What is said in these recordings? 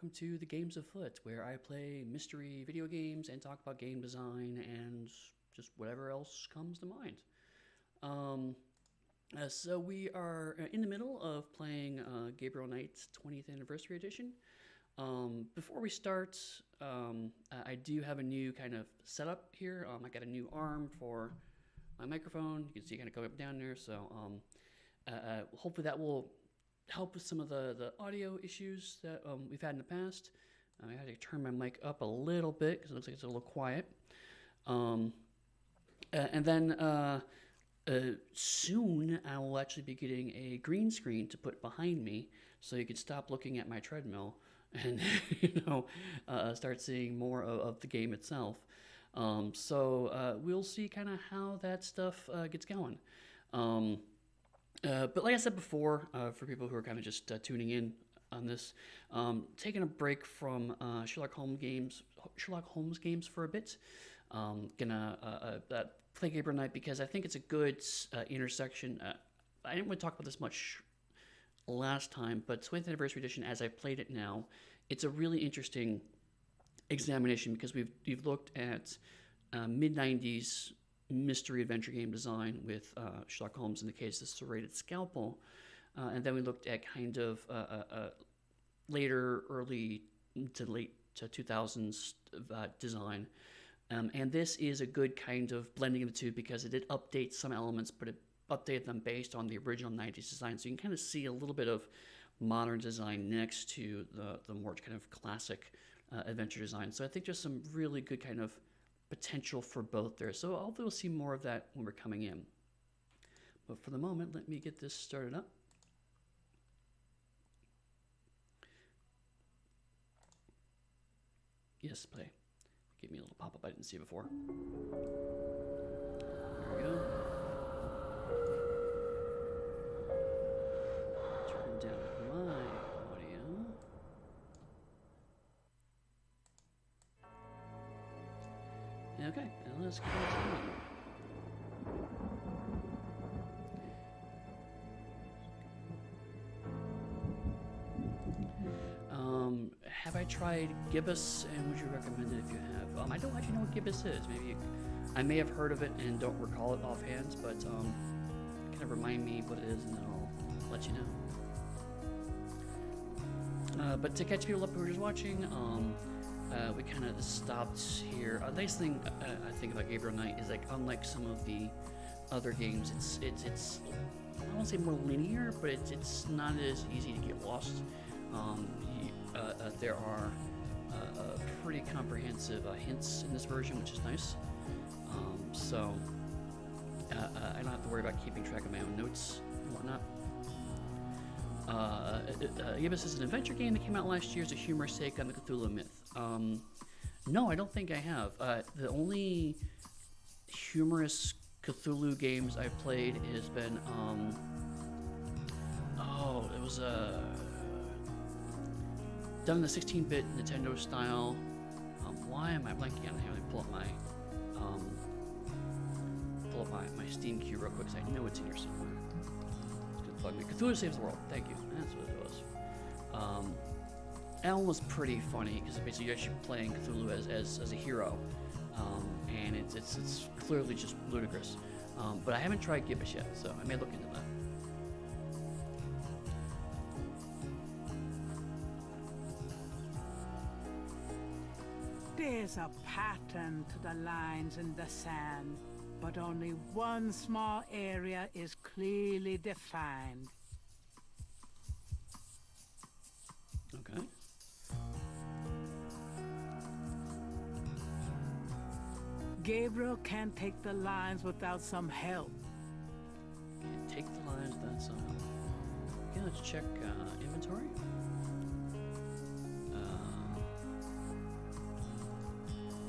welcome to the Games Afoot, where I play mystery video games and talk about game design and just whatever else comes to mind. So we are in the middle of playing Gabriel Knight's 20th Anniversary Edition. Before we start, I do have a new kind of setup here. I got a new arm for my microphone. You can see kind of going up and down there. So hopefully that will help with some of the audio issues that we've had in the past. I had to turn my mic up a little bit because it looks like it's a little quiet. And then soon I will actually be getting a green screen to put behind me so you can stop looking at my treadmill and start seeing more of the game itself. So we'll see kind of how that stuff gets going. But like I said before, for people who are kind of just tuning in on this, taking a break from Sherlock Holmes games for a bit. Gonna play Gabriel Knight because I think it's a good intersection. I didn't really talk about this much last time, but 20th Anniversary Edition, as I played it now, it's a really interesting examination because we've looked at mid-90s mystery adventure game design with Sherlock Holmes in the case of the serrated scalpel, and then we looked at kind of early to late 2000s design, and this is a good kind of blending of the two because it did update some elements, but it updated them based on the original 90s design, so you can kind of see a little bit of modern design next to the more kind of classic adventure design. So I think there's some really good kind of potential for both there. So hopefully we'll see more of that when we're coming in. But for the moment, let me get this started up. Yes, play. Give me a little pop-up I didn't see before. There we go. Turn down my audio. Okay, and let's continue. Have I tried gibbous, and would you recommend it if you have? I don't actually know what gibbous is. I may have heard of it and don't recall it offhand, but kind of remind me what it is, and then I'll let you know. But to catch people up who are just watching, we kind of stopped here. The nice thing I think about Gabriel Knight is, like, unlike some of the other games, it's I won't say more linear, but it's not as easy to get lost. There are pretty comprehensive hints in this version, which is nice. So I don't have to worry about keeping track of my own notes and whatnot. Gibbous is an adventure game that came out last year as a humorous take on the Cthulhu myth. No, I don't think I have. The only humorous Cthulhu games I've played has been, it was done in the 16-bit Nintendo style. Why am I blanking on it? Let me pull up my Steam queue real quick, because I know it's in here somewhere. It's gonna bug me. Cthulhu Saves the World. Thank you. That's what it was. That one was pretty funny because basically you're actually playing Cthulhu as a hero, and it's clearly just ludicrous. But I haven't tried gibbous yet, so I may look into that. There's a pattern to the lines in the sand, but only one small area is clearly defined. Okay. Gabriel can't take the lines without some help. Can't take the lines without some help. Okay, let's check inventory.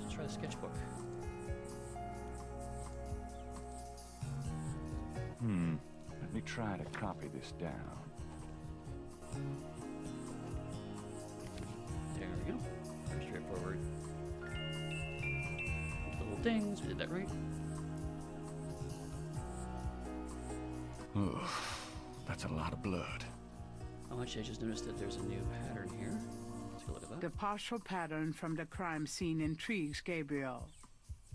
Let's try the sketchbook. Let me try to copy this down. There we go. Very straightforward. Little things. We did that right. Ugh, that's a lot of blood. Oh, actually, I just noticed that there's a new pattern here. Let's go look at The partial pattern from the crime scene intrigues Gabriel.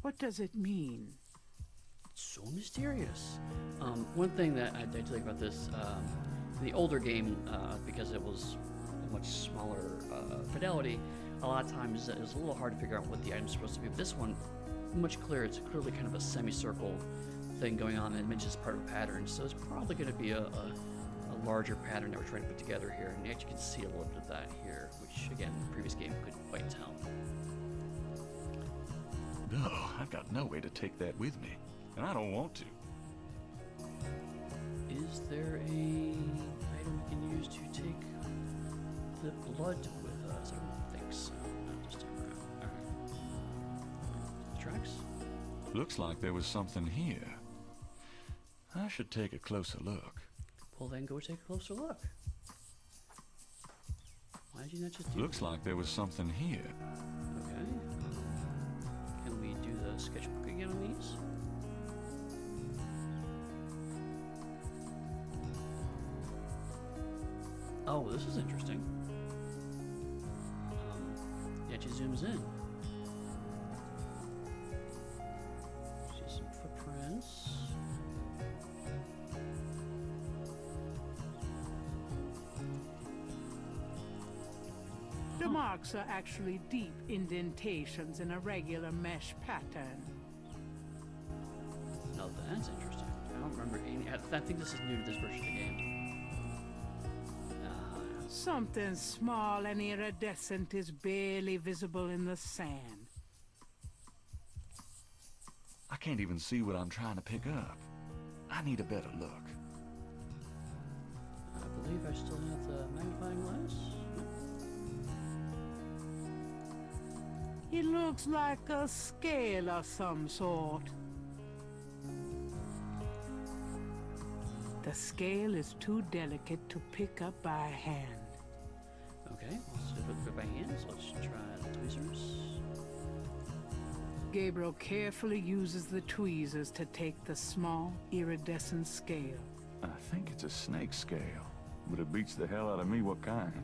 What does it mean? So mysterious. One thing that I do like about this, the older game, because it was a much smaller fidelity, a lot of times it was a little hard to figure out what the item's supposed to be. But this one, much clearer. It's clearly kind of a semicircle thing going on, and it mentions part of a pattern. So it's probably going to be a larger pattern that we're trying to put together here. And you actually can see a little bit of that here, which again, the previous game couldn't quite tell. No, I've got no way to take that with me, and I don't want to. Is there a item we can use to take the blood with us? I don't think so. Not this time around. Alright. Tracks? Looks like there was something here. I should take a closer look. Well, then go take a closer look. Why did you not just do Looks like there was something here. Okay. Can we do the sketchbook again on these? Oh, this is interesting. Yeah, it just zooms in. See some footprints. The marks are actually deep indentations in a regular mesh pattern. No, that's interesting. I don't remember any. I think this is new to this version of the game. Something small and iridescent is barely visible in the sand. I can't even see what I'm trying to pick up. I need a better look. I believe I still have the magnifying glass. It looks like a scale of some sort. The scale is too delicate to pick up by hand. Okay, let's do it by hand. So let's try the tweezers. Gabriel carefully uses the tweezers to take the small, iridescent scale. I think it's a snake scale, but it beats the hell out of me what kind.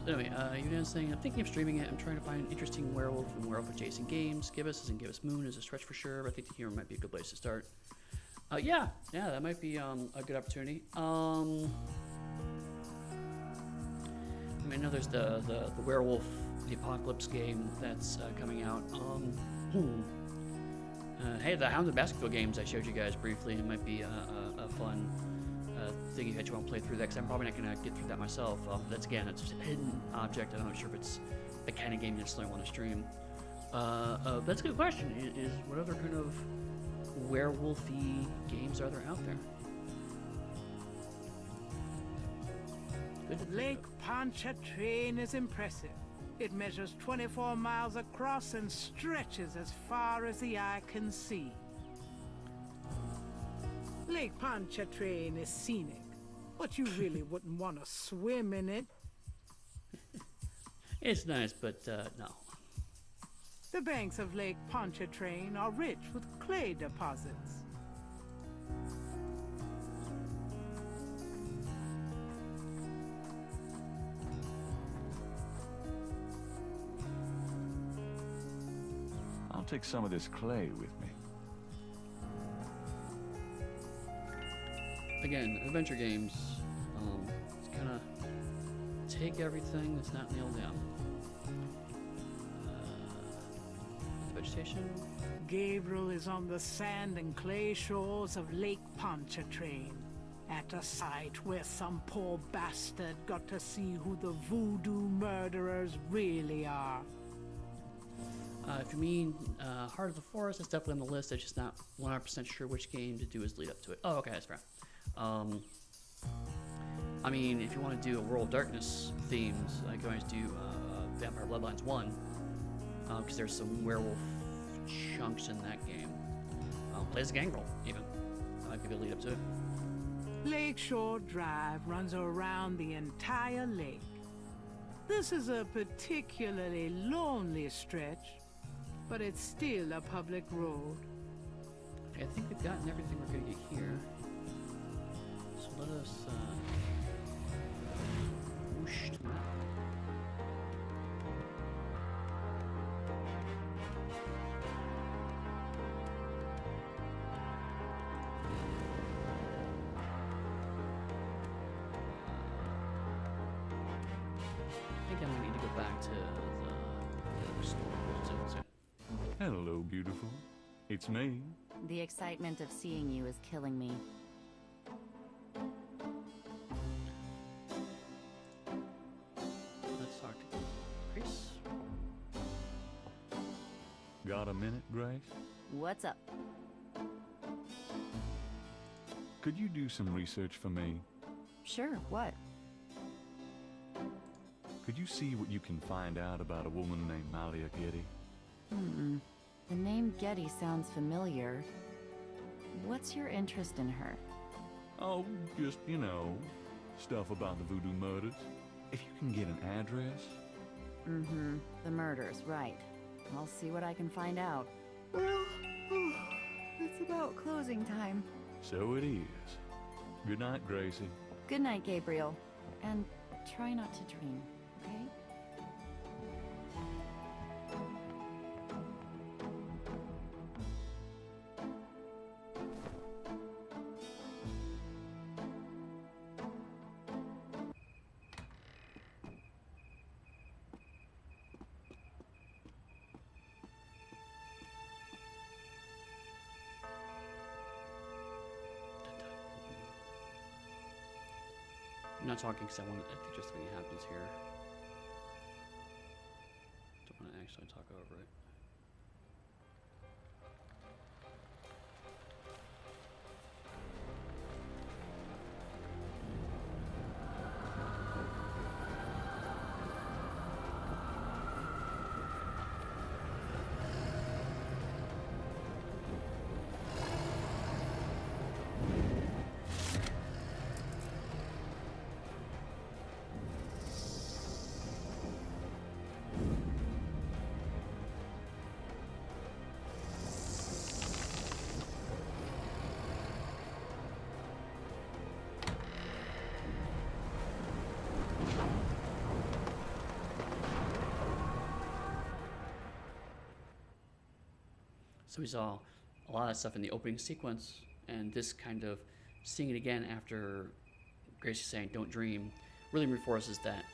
Anyway, Yudan's saying, I'm thinking of streaming it. I'm trying to find interesting werewolf and werewolf adjacent games. Give us, as in Give Us Moon, is a stretch for sure, but I think the humor might be a good place to start. Yeah, that might be a good opportunity. I mean, I know there's the werewolf, the apocalypse game that's coming out. Hey, the Hound of Basketball games I showed you guys briefly. It might be a fun thing that you want to play through that, because I'm probably not going to get through that myself. That's just a hidden object. I'm not sure if it's the kind of game you necessarily want to stream. That's a good question. Is what other kind of werewolfy games are there out there? Good to think Lake of. Pontchartrain is impressive. It measures 24 miles across and stretches as far as the eye can see. Lake Pontchartrain is scenic, but you really wouldn't want to swim in it. It's nice, but no. The banks of Lake Pontchartrain are rich with clay deposits. I'll take some of this clay with me. Again, adventure games, it's kind of take everything that's not nailed down. The vegetation. Gabriel is on the sand and clay shores of Lake Pontchartrain, at a site where some poor bastard got to see who the voodoo murderers really are. If you mean Heart of the Forest, that's definitely on the list. I'm just not 100% sure which game to do as lead up to it. Oh, okay, that's fair. I mean, if you want to do a World of Darkness themes, I can always do Vampire Bloodlines 1, because there's some werewolf chunks in that game. Play as a gangrel, even. That might be a good lead up to it. Lakeshore Drive runs around the entire lake. This is a particularly lonely stretch, but it's still a public road. Okay, I think we've gotten everything we're going to get here. So let us pushed. I think I might need to go back to the store. Hello, beautiful. It's me. The excitement of seeing you is killing me. Let's talk to Grace. Got a minute, Grace? What's up? Could you do some research for me? Sure, what? Could you see what you can find out about a woman named Malia Getty? The name Getty sounds familiar. What's your interest in her? Oh, just, you know, stuff about the voodoo murders. If you can get an address. The murders, right. I'll see what I can find out. Well, it's about closing time. So it is. Good night, Gracie. Good night, Gabriel. And try not to dream, okay? I'm not talking because I think just something happens here. Don't want to actually talk over it. So we saw a lot of stuff in the opening sequence, and this kind of seeing it again after Gracie saying "Don't dream" really reinforces that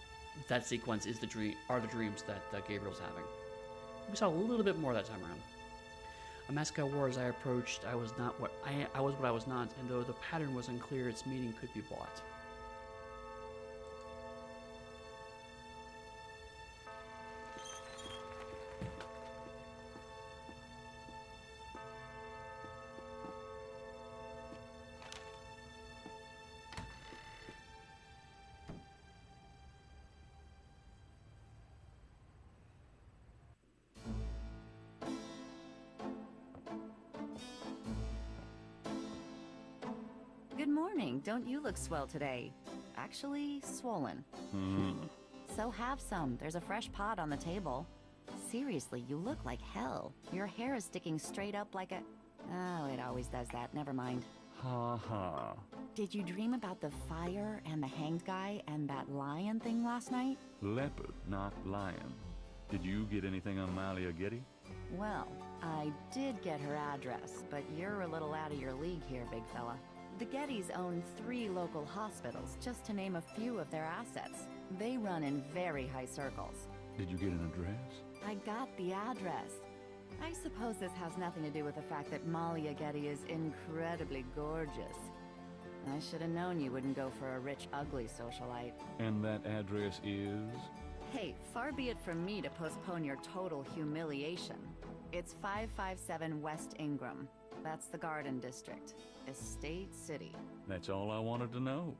that sequence is the dreams that Gabriel's having. We saw a little bit more that time around. A mask I wore as I approached, I was what I was not, and though the pattern was unclear, its meaning could be bought. Good morning. Don't you look swell today? Actually, swollen. So have some. There's a fresh pot on the table. Seriously, you look like hell. Your hair is sticking straight up like a... Oh, it always does that. Never mind. Ha ha. Did you dream about the fire and the hanged guy and that lion thing last night? Leopard, not lion. Did you get anything on Malia Getty? Well, I did get her address, but you're a little out of your league here, big fella. The Gettys own 3 local hospitals, just to name a few of their assets. They run in very high circles. Did you get an address? I got the address. I suppose this has nothing to do with the fact that Malia Getty is incredibly gorgeous. I should have known you wouldn't go for a rich, ugly socialite. And that address is? Hey, far be it from me to postpone your total humiliation. It's 557 West Ingram. That's the Garden District. Estate City. That's all I wanted to know.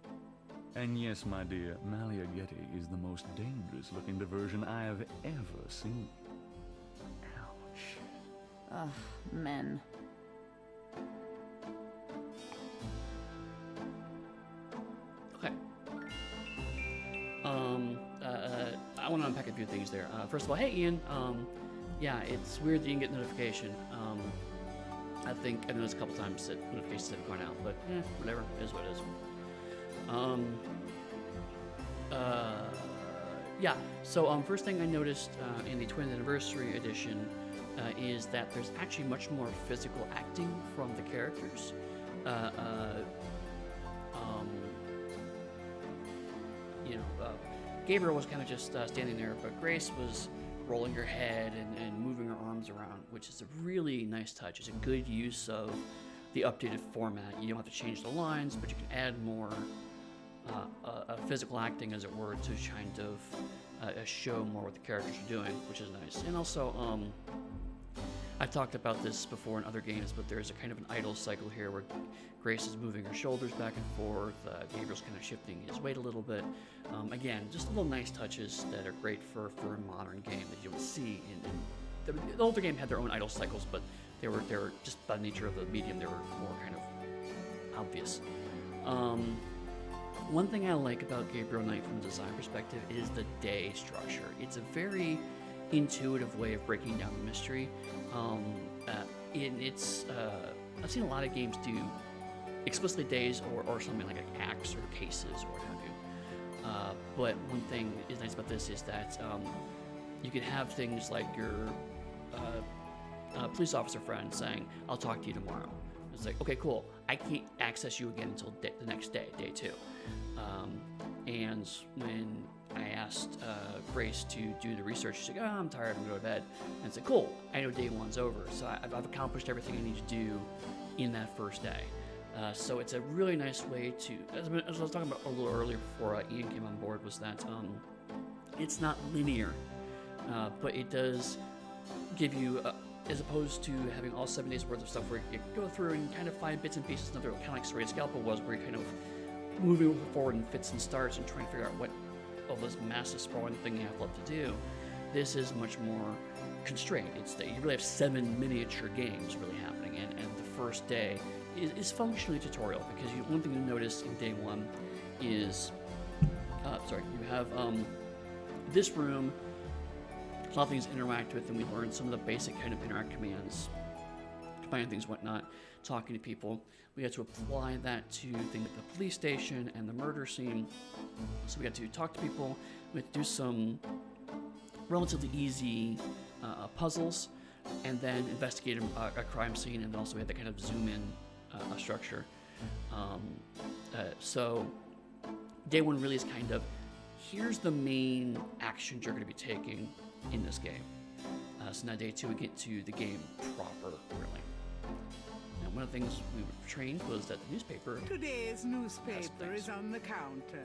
And yes, my dear, Malia Getty is the most dangerous looking diversion I have ever seen. Ouch. Ugh, men. Okay. I want to unpack a few things there. First of all, hey Ian. Yeah, it's weird that you didn't get notification. I think I noticed a couple times that notifications have gone out, but whatever. It is what it is. Yeah. So first thing I noticed in the 20th anniversary edition is that there's actually much more physical acting from the characters. Uh, uh, um, Gabriel was kind of just standing there, but Grace was rolling her head and moving her arms around, which is a really nice touch. It's a good use of the updated format. You don't have to change the lines, but you can add more physical acting, as it were, to kind of show more what the characters are doing, which is nice. And also, I've talked about this before in other games, but there's a kind of an idle cycle here where Grace is moving her shoulders back and forth, Gabriel's kind of shifting his weight a little bit. Again, just little nice touches that are great for a modern game that you don't see in the older game had their own idle cycles, but they were just by the nature of the medium, they were more kind of obvious. One thing I like about Gabriel Knight from a design perspective is the day structure. It's a very intuitive way of breaking down the mystery. I've seen a lot of games do explicitly days or something like acts or cases or what have you. But one thing is nice about this is that you can have things like your police officer friend saying, "I'll talk to you tomorrow." It's like, okay, cool. I can't access you again until the next day, day 2. And when I asked Grace to do the research, she's like, "Oh, I'm tired, I'm going to go to bed." And it's like, cool, I know day 1's over. So I've accomplished everything I need to do in that first day. So it's a really nice way to, as I was talking about a little earlier before Ian came on board, was that it's not linear, but it does give you, as opposed to having all 7 days worth of stuff where you go through and kind of find bits and pieces, another kind of like Serrated Scalpel was, where you're kind of moving forward in fits and starts and trying to figure out what all this massive sprawling thing you have left to do. This is much more constrained. It's that you really have 7 miniature games really happening, and the first day is functionally tutorial, because one thing you notice in day 1 is, you have this room, a lot of things to interact with, and we learned some of the basic kind of interact commands, combining things, whatnot, talking to people. We had to apply that to things like the police station and the murder scene. So we had to talk to people, we had to do some relatively easy puzzles, and then investigate a crime scene, and then also we had that kind of zoom in structure. So day 1 really is kind of, here's the main actions you're going to be taking in this game. So now day 2 we get to the game proper, really. Now one of the things we were trained was that the newspaper... Today's newspaper is on the counter.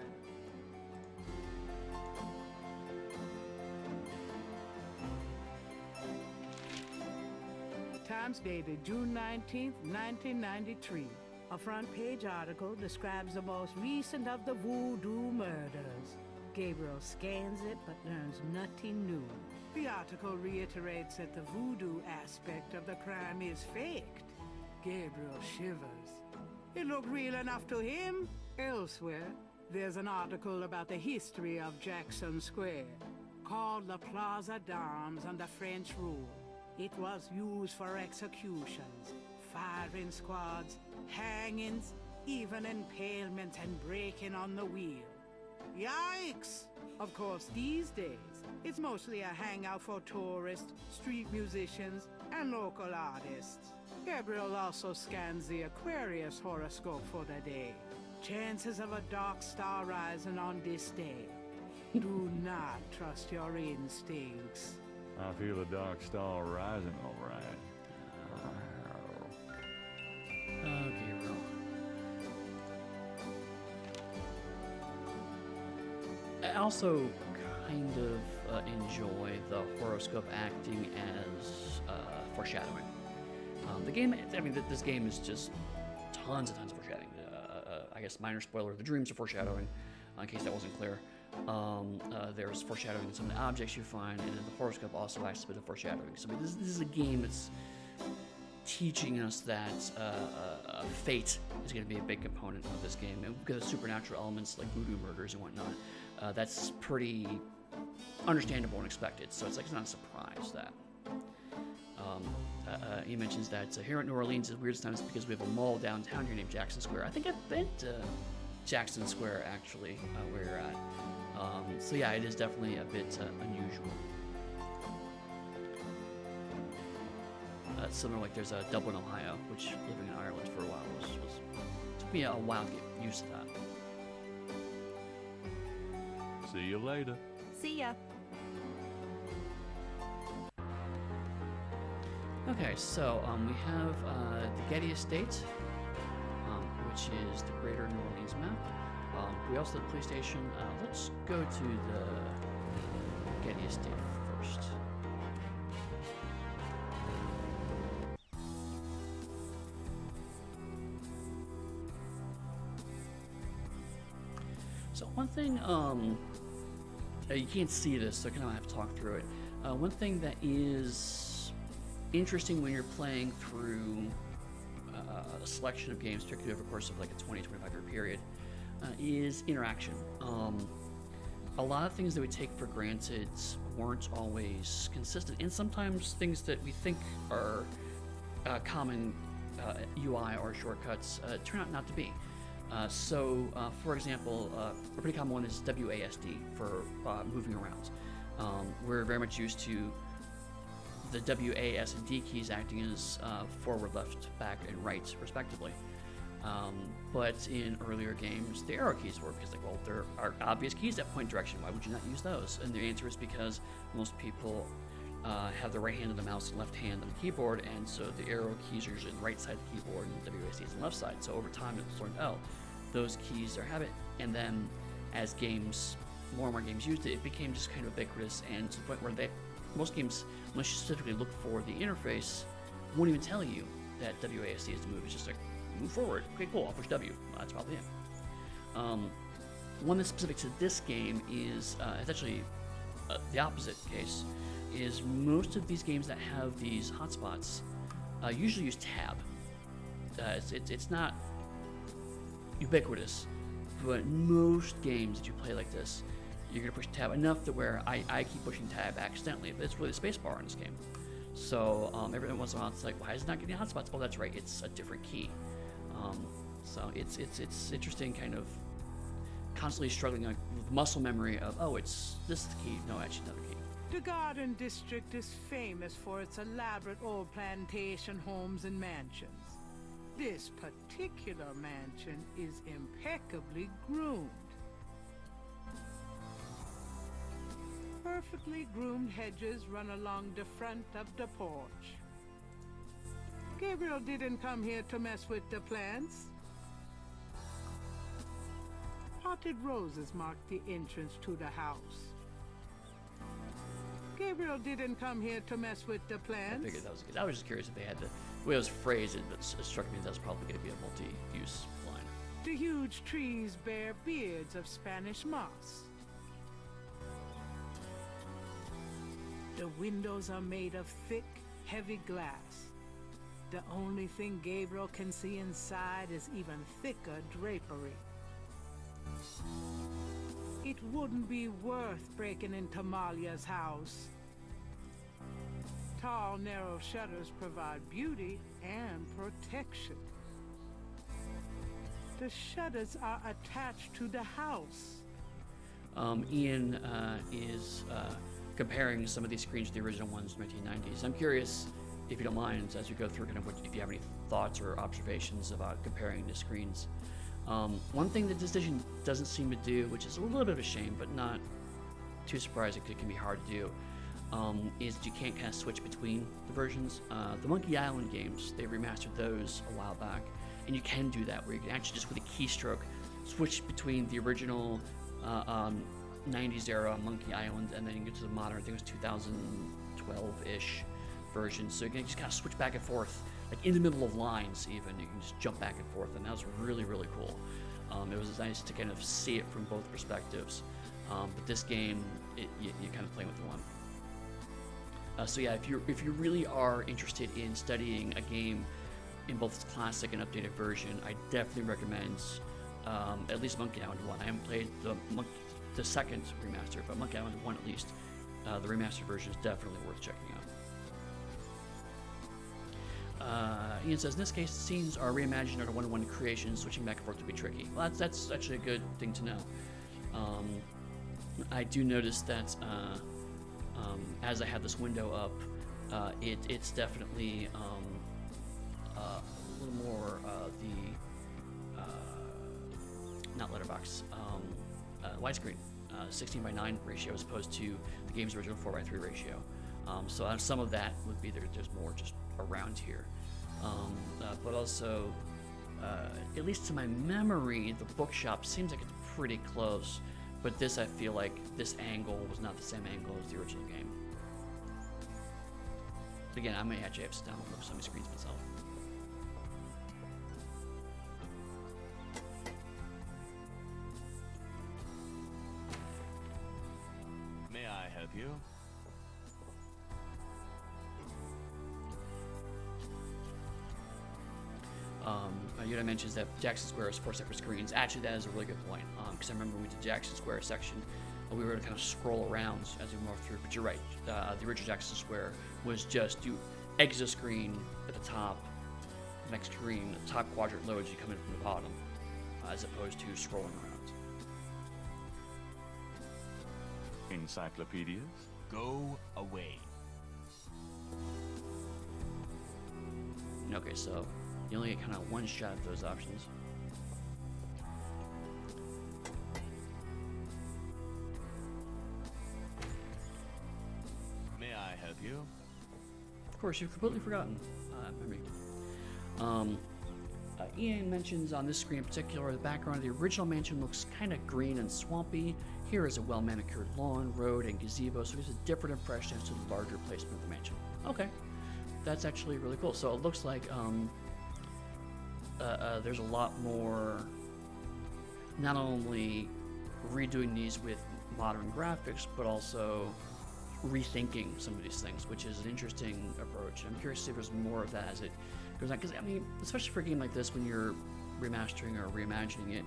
Times dated June 19th, 1993. A front-page article describes the most recent of the voodoo murders. Gabriel scans it but learns nothing new. The article reiterates that the voodoo aspect of the crime is faked. Gabriel shivers. It looked real enough to him. Elsewhere, there's an article about the history of Jackson Square, called the Plaza d'Armes under French rule. It was used for executions, firing squads, hangings, even impalement and breaking on the wheel. Yikes! Of course, these days, it's mostly a hangout for tourists, street musicians, and local artists. Gabriel also scans the Aquarius horoscope for the day. Chances of a dark star rising on this day. Do not trust your instincts. I feel a dark star rising, all right. Gabriel. I also kind of enjoy the horoscope acting as foreshadowing. The game, this game is just tons and tons of foreshadowing. I guess minor spoiler, the dreams are foreshadowing, in case that wasn't clear. There's foreshadowing in some of the objects you find, and then the horoscope also acts as a bit of foreshadowing. So this is a game that's teaching us that fate is going to be a big component of this game. And because of supernatural elements like voodoo murders and whatnot, that's pretty understandable and expected. So it's not a surprise that. He mentions that here at New Orleans is weirdest times because we have a mall downtown here named Jackson Square. I think I've been to Jackson Square, actually, where you're at. So yeah, it is definitely a bit unusual. Similar, like there's a Dublin, Ohio, which living in Ireland for a while took me a while to get used to that. See you later. See ya. Okay, so we have the Getty Estate, which is the Greater New Orleans map. We also have the police station. Let's go to the Getty Estate first. So one thing, you can't see this, so I kind of have to talk through it. One thing that is interesting when you're playing through a selection of games, particularly over the course of like a 20-25 year period, is interaction. A lot of things that we take for granted weren't always consistent, and sometimes things that we think are common UI or shortcuts turn out not to be. For example, a pretty common one is WASD for moving around. We're very much used to the W, A, S, and D keys acting as forward, left, back, and right, respectively. But in earlier games, the arrow keys were, because well, there are obvious keys that point direction. Why would you not use those? And the answer is because most people have the right hand of the mouse and left hand on the keyboard, and so the arrow keys are usually on the right side of the keyboard, and the WASD is on the left side. So over time, it's learned, oh, those keys are habit. And then as more and more games used it, it became just kind of ubiquitous, and to the point where most games, unless you specifically look for the interface, won't even tell you that WASD is to move. It's just like, move forward. Okay, cool, I'll push W. Well, that's probably it. One that's specific to this game is, it's actually the opposite case, is most of these games that have these hotspots usually use tab. It's not ubiquitous, but most games that you play like this, you're going to push tab enough that where I keep pushing tab accidentally, but it's really the space bar in this game. So every once in a while it's like, why is it not getting hotspots? Oh, that's right, it's a different key. So it's interesting, kind of constantly struggling with muscle memory of, oh, it's this the key, no, actually another key. The Garden District is famous for its elaborate old plantation homes and mansions. This particular mansion is impeccably groomed. Perfectly groomed hedges run along the front of the porch. Gabriel didn't come here to mess with the plants. Potted roses mark the entrance to the house. Gabriel didn't come here to mess with the plants. I figured that was good. I was just curious if they had the way it was phrased, but it struck me that was probably going to be a multi-use line. The huge trees bear beards of Spanish moss. The windows are made of thick, heavy glass. The only thing Gabriel can see inside is even thicker drapery. It wouldn't be worth breaking into Malia's house. Tall, narrow shutters provide beauty and protection. The shutters are attached to the house. Ian is comparing some of these screens to the original ones in the 1990s. I'm curious, if you don't mind, as we go through, kind of if you have any thoughts or observations about comparing the screens. One thing that this edition doesn't seem to do, which is a little bit of a shame, but not too surprising, it can be hard to do, is that you can't kind of switch between the versions. The Monkey Island games, they remastered those a while back, and you can do that, where you can actually just with a keystroke switch between the original 90s era Monkey Island, and then you get to the modern, I think it was 2012-ish version, so you can just kind of switch back and forth, like in the middle of lines even, you can just jump back and forth, and that was really, really cool. It was nice to kind of see it from both perspectives, but this game, you kind of play with one. So yeah, if you really are interested in studying a game in both its classic and updated version, I definitely recommend at least Monkey Island 1. I haven't played the second remaster, but Monkey Island 1 at least, the remastered version is definitely worth checking out. Ian says, in this case, scenes are reimagined or one-to-one creations, switching back and forth to be tricky. Well, that's actually a good thing to know. I do notice that as I have this window up, it's definitely a little more not letterbox, widescreen, 16 by 9 ratio as opposed to the game's original 4 by 3 ratio. So some of that would be there's more just around here. But also, at least to my memory, the bookshop seems like it's pretty close. But this, I feel like this angle was not the same angle as the original game. Again, I may actually have to sit down and look at some of the screens myself. May I help you? Yoda mentions that Jackson Square has 4 separate screens. Actually, that is a really good point, because I remember when we did Jackson Square section, we were able to kind of scroll around as we moved through. But you're right, the original Jackson Square was just you exit a screen at the top, next screen, the top quadrant loads, you come in from the bottom, as opposed to scrolling around. Encyclopedias? Go away. Okay, so you only get kind of one shot at those options. May I help you? Of course, you've completely forgotten memory. Ian mentions on this screen in particular, the background of the original mansion looks kind of green and swampy. Here is a well-manicured lawn, road, and gazebo, so there's a different impression as to the larger placement of the mansion. Okay, that's actually really cool. So it looks like there's a lot more, not only redoing these with modern graphics, but also rethinking some of these things, which is an interesting approach. I'm curious to see if there's more of that as it goes on, because I mean, especially for a game like this, when you're remastering or reimagining it,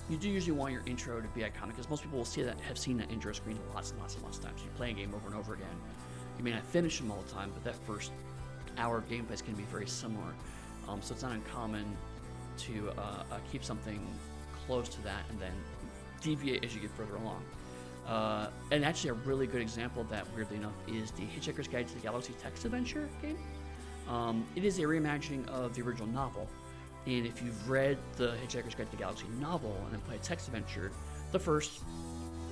you do usually want your intro to be iconic, because most people will see that, have seen that intro screen lots and lots and lots of times. You play a game over and over again. You may not finish them all the time, but that first hour of gameplay is going to be very similar. So it's not uncommon to keep something close to that and then deviate as you get further along. And actually a really good example of that, weirdly enough, is the Hitchhiker's Guide to the Galaxy text adventure game. It is a reimagining of the original novel. And if you've read the Hitchhiker's Guide to the Galaxy novel and then played text adventure, the first,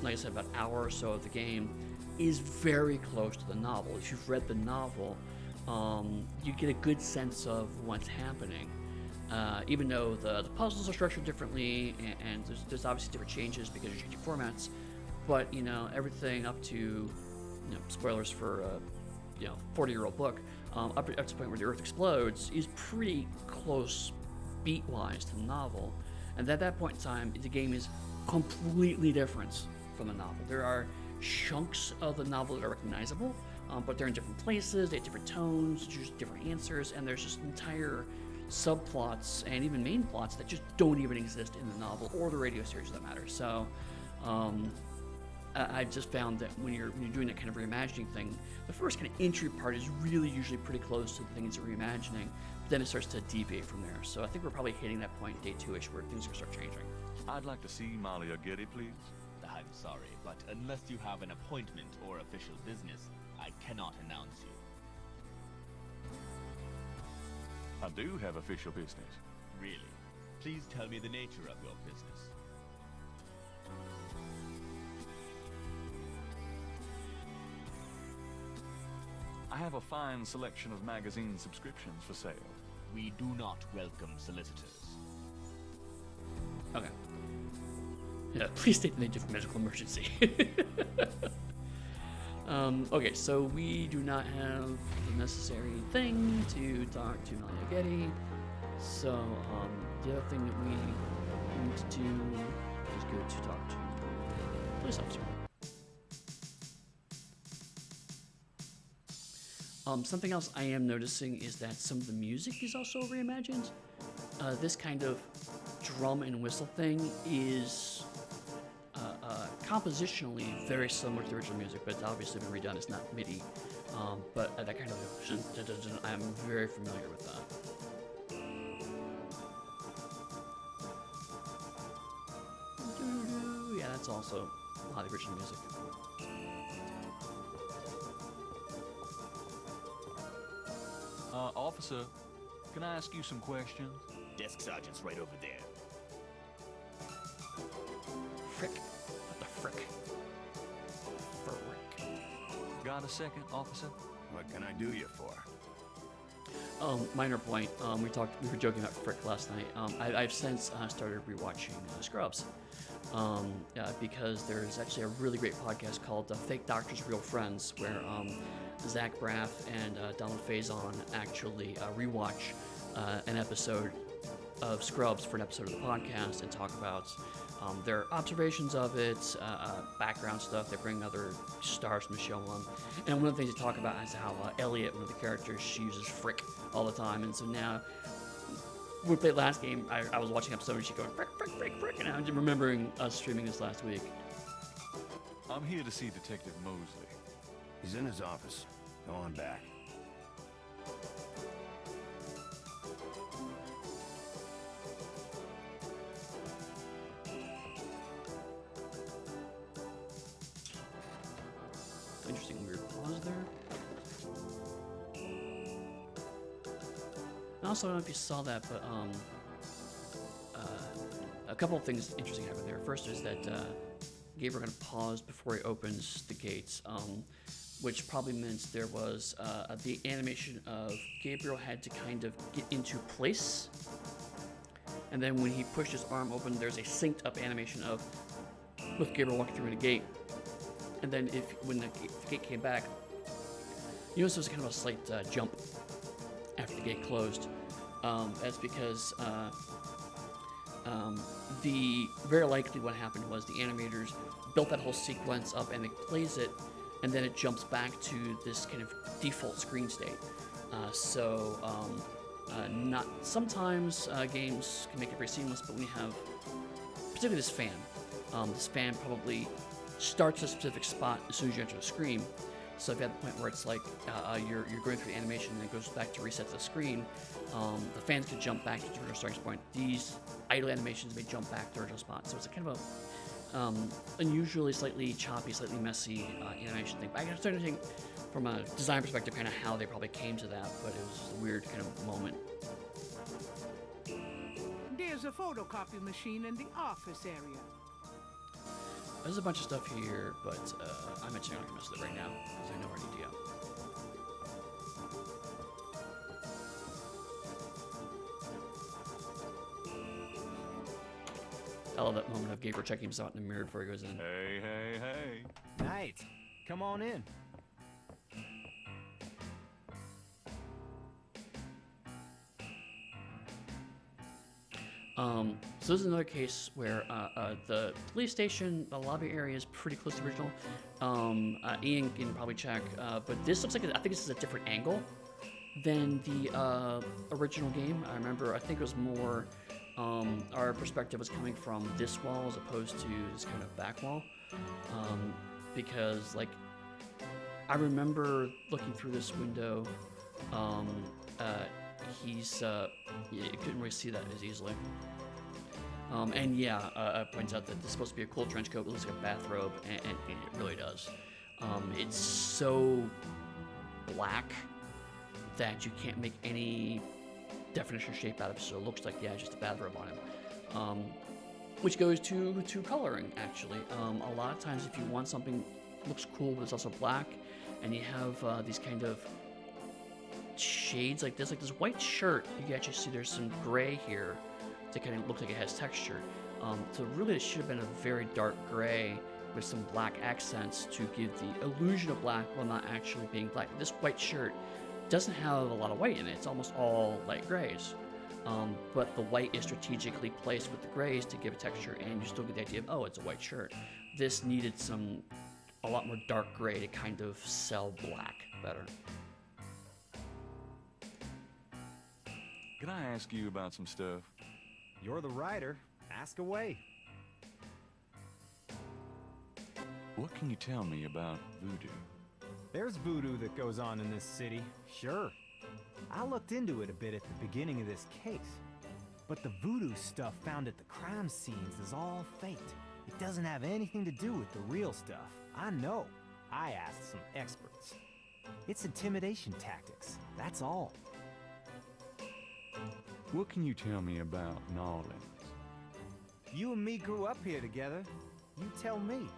like I said, about hour or so of the game is very close to the novel. If you've read the novel, you get a good sense of what's happening. Even though the puzzles are structured differently, and there's obviously different changes because you're changing formats, but everything up to spoilers for a 40-year-old book, up to the point where the Earth explodes is pretty close beat-wise to the novel. And at that point in time, the game is completely different from the novel. There are chunks of the novel that are recognizable, but they're in different places, they have different tones, just different answers, and there's just entire subplots and even main plots that just don't even exist in the novel or the radio series for that matter. So I just found that when you're doing that kind of reimagining thing, the first kind of entry part is really usually pretty close to the things you're reimagining, but then it starts to deviate from there. So I think we're probably hitting that point day 2-ish where things are going to start changing. I'd like to see Malia Getty, please. I'm sorry, but unless you have an appointment or official business, I cannot announce you. I do have official business. Really? Please tell me the nature of your business. I have a fine selection of magazine subscriptions for sale. We do not welcome solicitors. Okay. Yeah, please state the nature of medical emergency. Okay, so we do not have the necessary thing to talk to Malia Getty. So the other thing that we need to do is go to talk to the police officer. Something else I am noticing is that some of the music is also reimagined. This kind of drum and whistle thing is compositionally very similar to the original music, but it's obviously been redone. It's not MIDI. But that kind of, I'm very familiar with that. Yeah, that's also a lot of original music. Officer, can I ask you some questions? Desk sergeant's right over there. Frick. What the frick? Frick. Got a second, officer? What can I do you for? Minor point. We were joking about Frick last night. I've since started rewatching Scrubs, because there's actually a really great podcast called Fake Doctors, Real Friends, where Zach Braff and Donald Faison actually rewatch an episode of Scrubs for an episode of the podcast and talk about their observations of it, background stuff. They bring other stars from the show on. And one of the things they talk about is how Elliot, one of the characters, she uses frick all the time. And so now, when we played last game, I was watching an episode and she going frick, frick, frick, frick. And I'm remembering us streaming this last week. I'm here to see Detective Mosley. He's in his office. Go on back. Interesting weird pause there. I also don't know if you saw that, but a couple of things interesting happened there. First is that Gabriel kind of paused before he opens the gates, which probably meant there was the animation of Gabriel had to kind of get into place. And then when he pushed his arm open, there's a synced up animation of with Gabriel walking through the gate. And then when the gate came back, you notice there was kind of a slight jump after the gate closed. That's because the very likely what happened was the animators built that whole sequence up and they plays it, and then it jumps back to this kind of default screen state. Not sometimes games can make it very seamless, but when you have particularly this fan probably starts a specific spot as soon as you enter the screen. So if you have the point where it's like you're going through the animation and it goes back to reset the screen, the fans can jump back to the original starting point. These idle animations may jump back to the original spot. So it's a kind of a unusually slightly choppy, slightly messy animation thing. But I can start to think from a design perspective kind of how they probably came to that, but it was a weird kind of moment. There's a photocopy machine in the office area. There's a bunch of stuff here, but I'm actually not going to mess with it right now because I know where I need to go. I love that moment of Gabriel checking himself out in the mirror before he goes in. Hey, hey, hey. Knight, come on in. So this is another case where the police station, the lobby area is pretty close to the original. Ian can probably check, but this looks like, I think this is a different angle than the original game. I think it was more, our perspective was coming from this wall as opposed to this kind of back wall. Because, like, I remember looking through this window, you couldn't really see that as easily. It points out that this is supposed to be a cool trench coat, but it looks like a bathrobe, and it really does. It's so black that you can't make any definition or shape out of it, so it looks like, just a bathrobe on him. Which goes to coloring, actually. A lot of times if you want something that looks cool but it's also black, and you have these kind of shades like this white shirt, you can actually see there's some gray here that kind of looks like it has texture. So really it should have been a very dark gray with some black accents to give the illusion of black while not actually being black. This white shirt doesn't have a lot of white in it. It's almost all light grays. But the white is strategically placed with the grays to give a texture, and you still get the idea of, oh, it's a white shirt. This needed a lot more dark gray to kind of sell black better. Can I ask you about some stuff? You're the writer. Ask away. What can you tell me about voodoo? There's voodoo that goes on in this city, sure. I looked into it a bit at the beginning of this case. But the voodoo stuff found at the crime scenes is all faked. It doesn't have anything to do with the real stuff. I know. I asked some experts. It's intimidation tactics, that's all. What can you tell me about Narlins? You and me grew up here together. You tell me.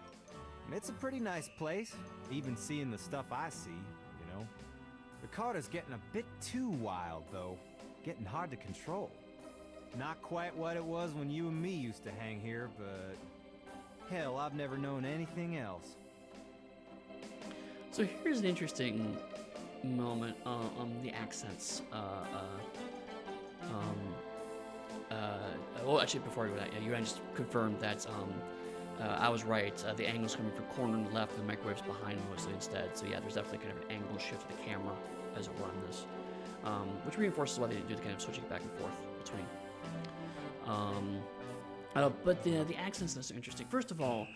It's a pretty nice place, even seeing the stuff I see, you know. The Carter's getting a bit too wild, though. Getting hard to control. Not quite what it was when you and me used to hang here, but... hell, I've never known anything else. So here's an interesting moment on the accents. Well, actually, before I go to that, yeah, you just confirmed that I was right. The angle's coming from corner and left, and the microwave's behind mostly instead. So yeah, there's definitely kind of an angle shift of the camera as it were on this, which reinforces why they do the kind of switching back and forth between. But the accents in this are interesting. First of all,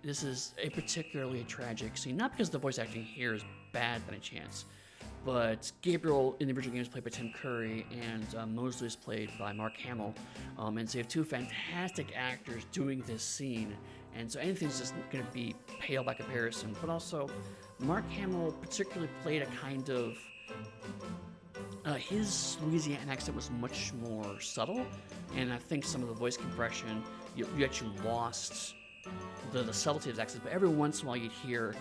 this is a particularly tragic scene, not because the voice acting here is bad by any chance, but Gabriel in the original game is played by Tim Curry, and Mosley is played by Mark Hamill, and so you have two fantastic actors doing this scene, and so anything's just going to be pale by comparison. But also, Mark Hamill particularly played a kind of his Louisiana accent was much more subtle, and I think some of the voice compression, you actually lost the subtlety of his accent, but every once in a while you'd hear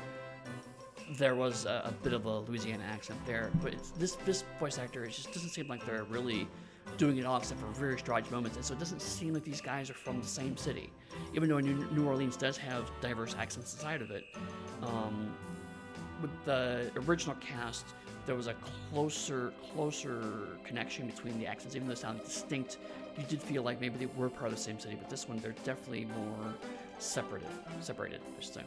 there was a bit of a Louisiana accent there. But this voice actor, it just doesn't seem like they're really doing it all except for very strange moments, and so it doesn't seem like these guys are from the same city, even though New Orleans does have diverse accents inside of it. With the original cast, there was a closer connection between the accents, even though they sounded distinct. You did feel like maybe they were part of the same city, but this one they're definitely more separated, I should say.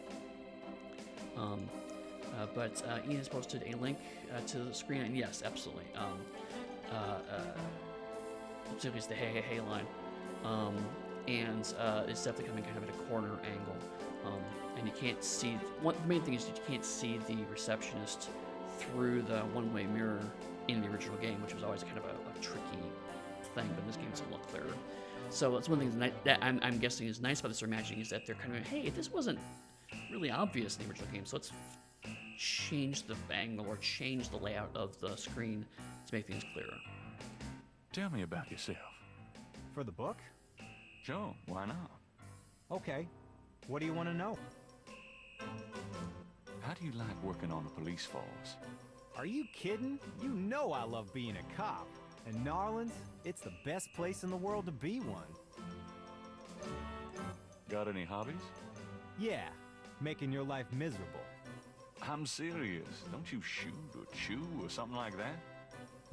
But Ian has posted a link to the screen, and yes, absolutely. Particularly it's the hey line, and it's definitely coming kind of at a corner angle, and you can't see. The main thing is you can't see the receptionist through the one-way mirror in the original game, which was always kind of a tricky thing, but in this game it's a lot clearer. So that's one thing that I'm guessing is nice about this reimagining, is that they're kind of, hey, this wasn't really obvious in the original game, so let's change the angle or change the layout of the screen to make things clearer. Tell me about yourself. For the book? Sure, why not? Okay. What do you want to know? How do you like working on the police force? Are you kidding? You know I love being a cop. And Narlands, it's the best place in the world to be one. Got any hobbies? Yeah, making your life miserable. I'm serious. Don't you shoot or chew or something like that?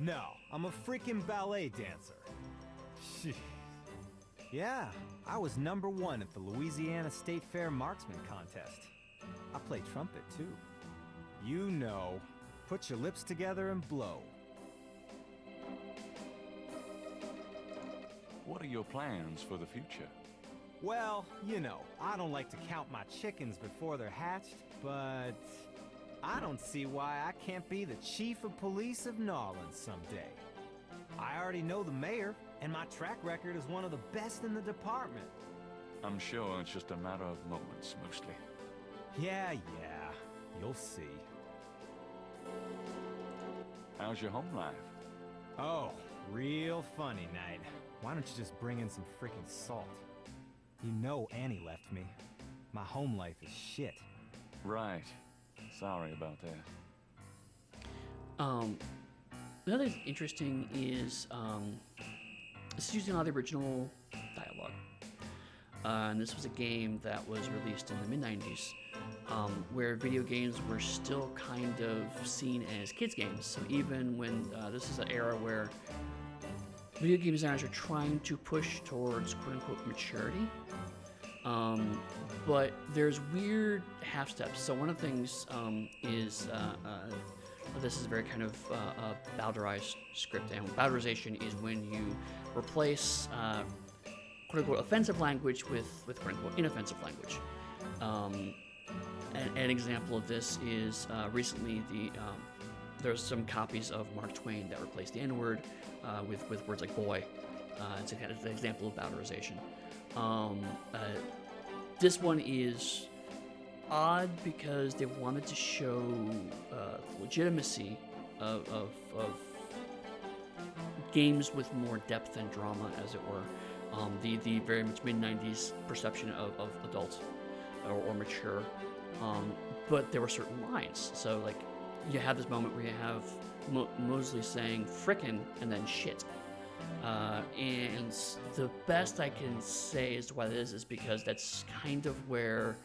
No, I'm a freaking ballet dancer. Shit. Yeah, I was #1 at the Louisiana State Fair Marksman Contest. I play trumpet, too. You know, put your lips together and blow. What are your plans for the future? Well, you know, I don't like to count my chickens before they're hatched, but I don't see why I can't be the chief of police of Narland someday. I already know the mayor, and my track record is one of the best in the department. I'm sure it's just a matter of moments, mostly. Yeah, you'll see. How's your home life? Oh, real funny, Knight. Why don't you just bring in some freaking salt? You know Annie left me. My home life is shit. Right. Sorry about that. The other thing interesting is it's using a lot of the original dialogue. And this was a game that was released in the mid-90s, where video games were still kind of seen as kids' games. So even when this is an era where video game designers are trying to push towards quote-unquote maturity, but there's weird half steps. So one of the things is this is a very kind of Bowderized script, and Bowderization is when you replace quote-unquote offensive language with quote-unquote inoffensive language. an example of this is recently there's some copies of Mark Twain that replaced the N-word with words like boy. It's an example of valorization. This one is odd because they wanted to show legitimacy of games with more depth and drama, as it were. The very much mid-90s perception of adult or mature. But there were certain lines. So, like, you have this moment where you have Mosley saying frickin' and then shit. And the best I can say as to why this is because that's kind of where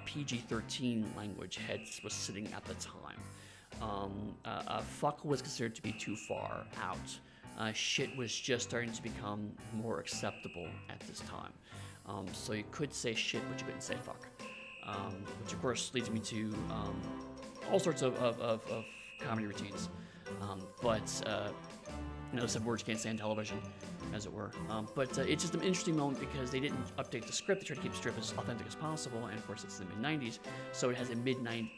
PG-13 language was sitting at the time. Fuck was considered to be too far out. Shit was just starting to become more acceptable at this time. So you could say shit, but you couldn't say fuck. Which of course leads me to all sorts of comedy routines. Some words you can't say on television, as it were. But it's just an interesting moment because they didn't update the script. They tried to keep the script as authentic as possible, and of course it's the mid-90s, so it has a mid-90s.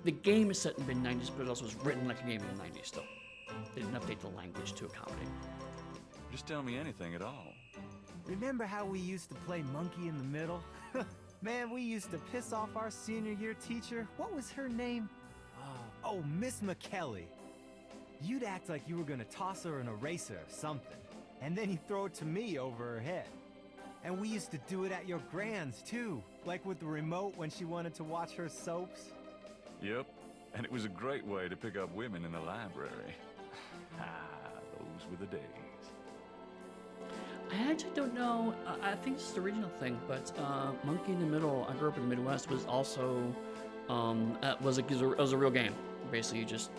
The game is set in the mid-90s, but it also was written like a game in the 90s still. They didn't update the language to accommodate. Just tell me anything at all. Remember how we used to play monkey in the middle? Man, we used to piss off our senior year teacher. What was her name? Oh, Miss McKelly. You'd act like you were gonna toss her an eraser or something, and then you'd throw it to me over her head. And we used to do it at your grands, too, like with the remote when she wanted to watch her soaps. Yep, and it was a great way to pick up women in the library. Those were the days. I actually don't know. I think this is the regional thing, but Monkey in the Middle, I grew up in the Midwest, was also was a real game. Basically, you just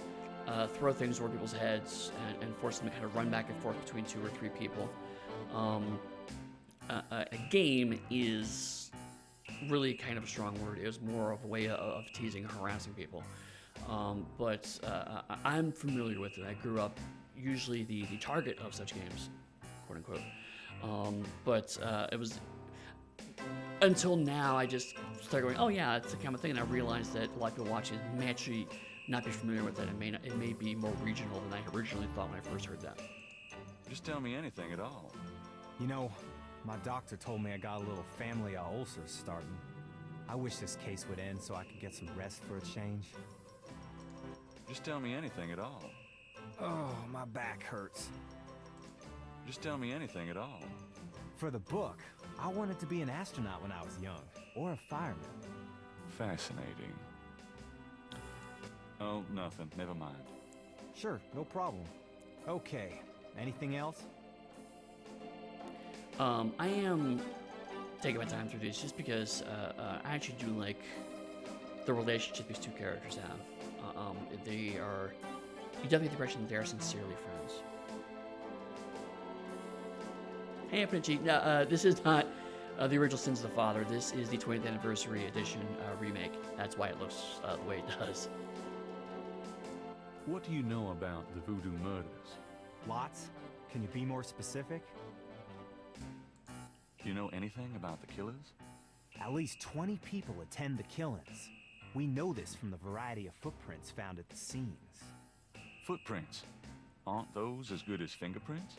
throw things over people's heads and force them to kind of run back and forth between 2 or 3 people. A game is really kind of a strong word. It was more of a way of teasing and harassing people. But I'm familiar with it. I grew up usually the target of such games, quote unquote. But it was until now I just started going, oh yeah, it's the kind of thing, and I realized that a lot of people watching may actually not be familiar with it. It may be more regional than I originally thought when I first heard that. Just tell me anything at all. You know, my doctor told me I got a little family of ulcers starting. I wish this case would end so I could get some rest for a change. Just tell me anything at all. Oh, my back hurts. Just tell me anything at all. For the book, I wanted to be an astronaut when I was young, or a fireman. Fascinating. Oh, nothing. Never mind. Sure, no problem. Okay, anything else? I am taking my time through these just because I actually do like the relationship these 2 characters have. They are, you definitely get the impression that they are sincerely friends. Hey, Pritchie. This is not the original Sins of the Father. This is the 20th anniversary edition remake. That's why it looks the way it does. What do you know about the Voodoo murders? Lots. Can you be more specific? Do you know anything about the killers? At least 20 people attend the killings. We know this from the variety of footprints found at the scenes. Footprints? Aren't those as good as fingerprints?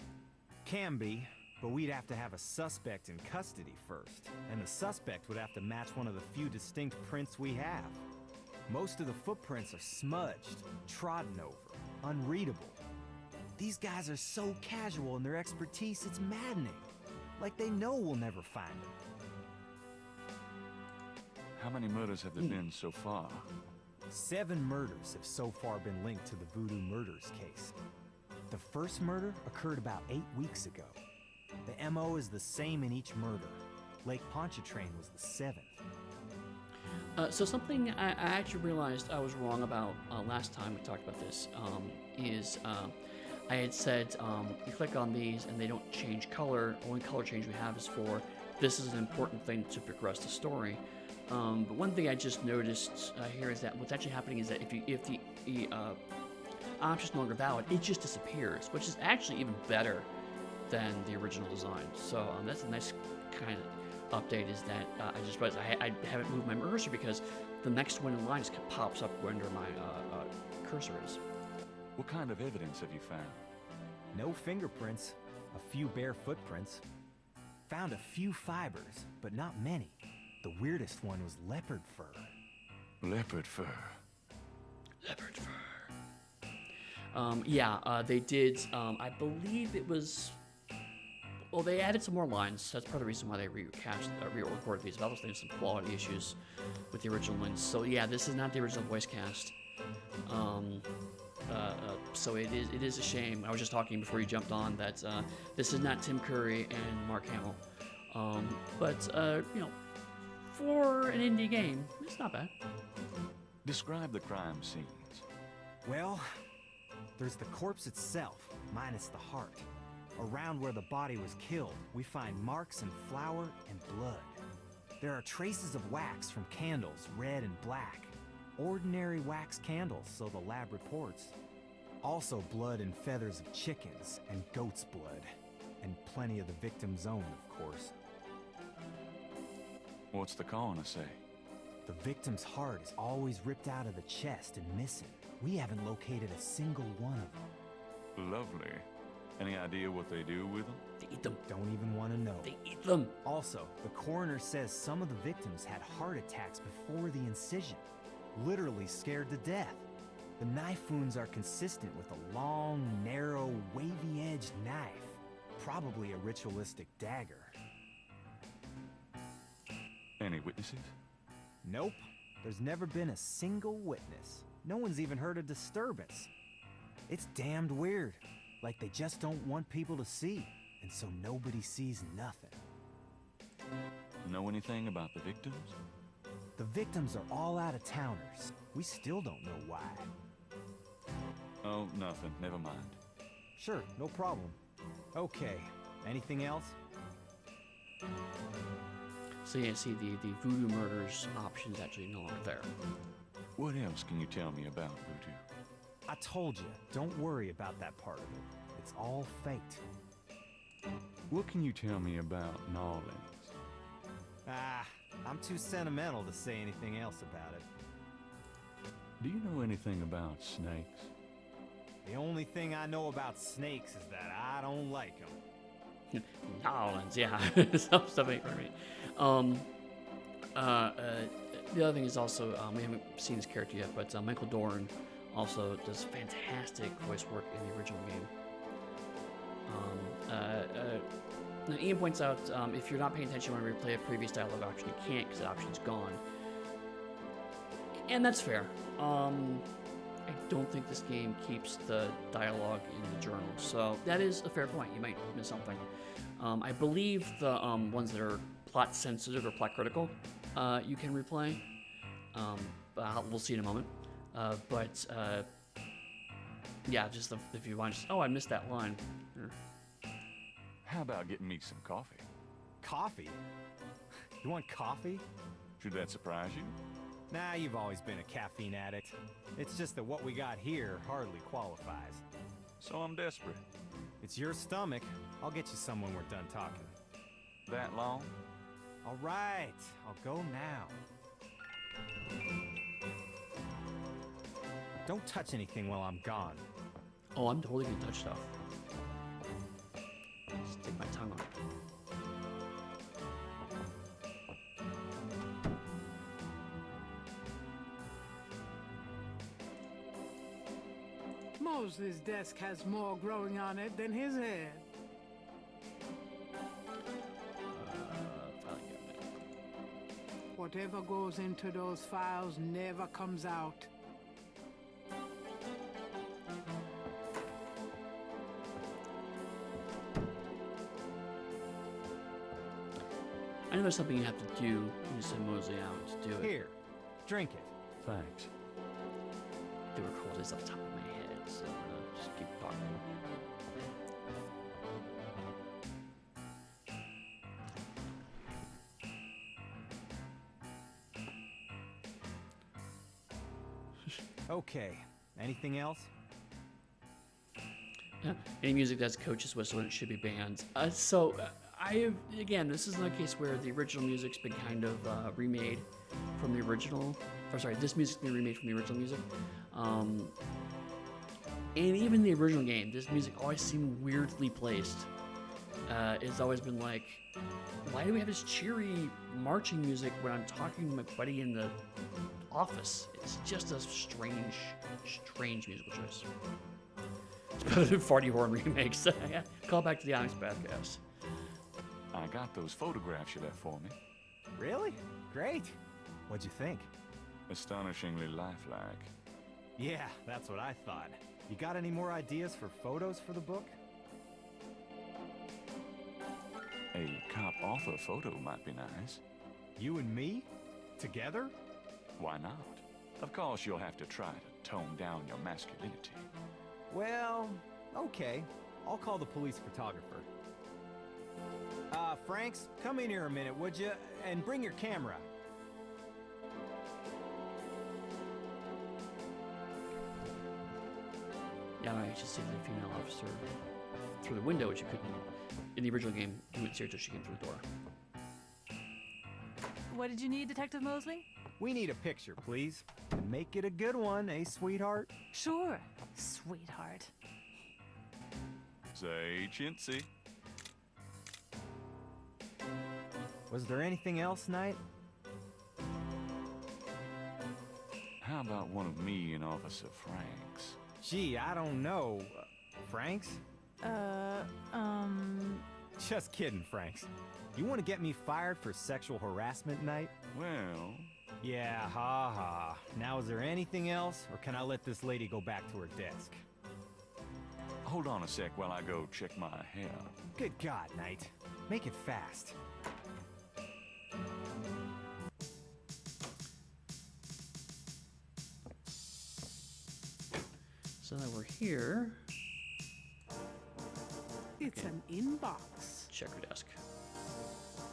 Can be, but we'd have to have a suspect in custody first, and the suspect would have to match one of the few distinct prints we have. Most of the footprints are smudged, trodden over, unreadable. These guys are so casual in their expertise, it's maddening. Like they know we'll never find them. How many murders have there been so far? 7 murders have so far been linked to the Voodoo murders case. The first murder occurred about 8 weeks ago. The MO is the same in each murder. Lake Pontchartrain was the 7th. So something I actually realized I was wrong about last time we talked about this is I had said you click on these and they don't change color. Only color change we have is for this is an important thing to progress the story. But one thing I just noticed here is that what's actually happening is that if the option is no longer valid, it just disappears, which is actually even better than the original design. So that's a nice kind of update is that I just realized I haven't moved my cursor because the next one in line just pops up where my cursor is. What kind of evidence have you found? No fingerprints, a few bare footprints. Found a few fibers, but not many. The weirdest one was leopard fur. Leopard fur. Leopard fur. Yeah, they did. I believe it was. Well, they added some more lines. That's part of the reason why they re-recorded these. But also, there's some quality issues with the original ones. So yeah, this is not the original voice cast. So it is a shame. I was just talking before you jumped on that this is not Tim Curry and Mark Hamill. But you know, for an indie game, it's not bad. Describe the crime scenes. Well, there's the corpse itself, minus the heart. Around where the body was killed, we find marks and flour and blood. There are traces of wax from candles, red and black. Ordinary wax candles, so the lab reports. Also blood and feathers of chickens and goat's blood. And plenty of the victim's own, of course. What's the coroner say? The victim's heart is always ripped out of the chest and missing. We haven't located a single one of them. Lovely. Any idea what they do with them? They eat them. Don't even want to know. They eat them. Also, the coroner says some of the victims had heart attacks before the incision. Literally scared to death. The knife wounds are consistent with a long, narrow, wavy-edged knife. Probably a ritualistic dagger. Any witnesses? Nope. There's never been a single witness. No one's even heard a disturbance. It's damned weird. Like they just don't want people to see. And so nobody sees nothing. Know anything about the victims? The victims are all out-of-towners. We still don't know why. Oh, nothing. Never mind. Sure, no problem. Okay, anything else? So yeah, see the voodoo murders option is actually no longer there. What else can you tell me about voodoo? I told you, don't worry about that part of it. It's all fate. What can you tell me about Gnawlings? Ah, I'm too sentimental to say anything else about it. Do you know anything about snakes? The only thing I know about snakes is that I don't like them. Nolans, yeah. Stuff ain't for me. The other thing is also, we haven't seen this character yet, but Michael Dorn also does fantastic voice work in the original game. Now Ian points out, if you're not paying attention when we replay a previous dialogue option, you can't because the option's gone. And that's fair. I don't think this game keeps the dialogue in the journal, so that is a fair point. You might miss something. I believe the ones that are plot sensitive or plot critical, you can replay. We'll see in a moment. Yeah, just if you want, oh, I missed that line. How about getting me some coffee? Coffee? You want coffee? Should that surprise you? Nah, you've always been a caffeine addict. It's just that what we got here hardly qualifies. So I'm desperate. It's your stomach. I'll get you some when we're done talking. That long? All right, I'll go now. Don't touch anything while I'm gone. Oh, I'm totally gonna touch stuff. Just take my tongue off. Mosley's desk has more growing on it than his head. Filing cabinet. Whatever goes into those files never comes out. I know there's something you have to do. You just send Mosley out to do it. Here, drink it. Thanks. I do recall this off the top of my head, so just keep talking. Okay, anything else? Yeah. Any music that's Coach's whistle, and it should be banned. again, this is not a case where the original music's been kind of remade from the original. Or sorry, this music's been remade from the original music. And even the original game, this music always seemed weirdly placed. It's always been like, why do we have this cheery marching music when I'm talking to my buddy in the office? It's just a strange musical choice. It's better than Farty Horn remakes. Call back to the Onyx Podcast. I got those photographs you left for me. Really? Great. What'd you think? Astonishingly lifelike. Yeah, that's what I thought. You got any more ideas for photos for the book? A cop author photo might be nice. You and me? Together? Why not? Of course, you'll have to try to tone down your masculinity. Well, okay. I'll call the police photographer. Franks, come in here a minute, would you? And bring your camera. Yeah, I should see the female officer through the window, which you couldn't. In the original game, you would see her till she came through the door. What did you need, Detective Mosley? We need a picture, please. And make it a good one, eh, sweetheart? Sure, sweetheart. Say chintzy. Was there anything else, Knight? How about one of me and Officer Franks? Gee, I don't know. Franks? Just kidding, Franks. You want to get me fired for sexual harassment, Knight? Well, Yeah, ha ha. Now, is there anything else, or can I let this lady go back to her desk? hold on a sec while I go check my hair. Good God, Knight. Make it fast. So that we're here. It's an inbox. Check her desk.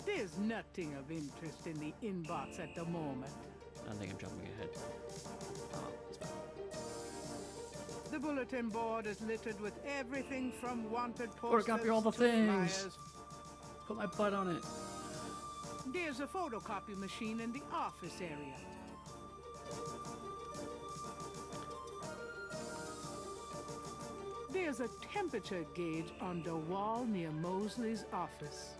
There's nothing of interest in the inbox at the moment. I think I'm jumping ahead. That's fine. The bulletin board is littered with everything from wanted Or posters copy all the to things. flyers. Put my butt on it. There's a photocopy machine in the office area. There's a temperature gauge on the wall near Mosley's office.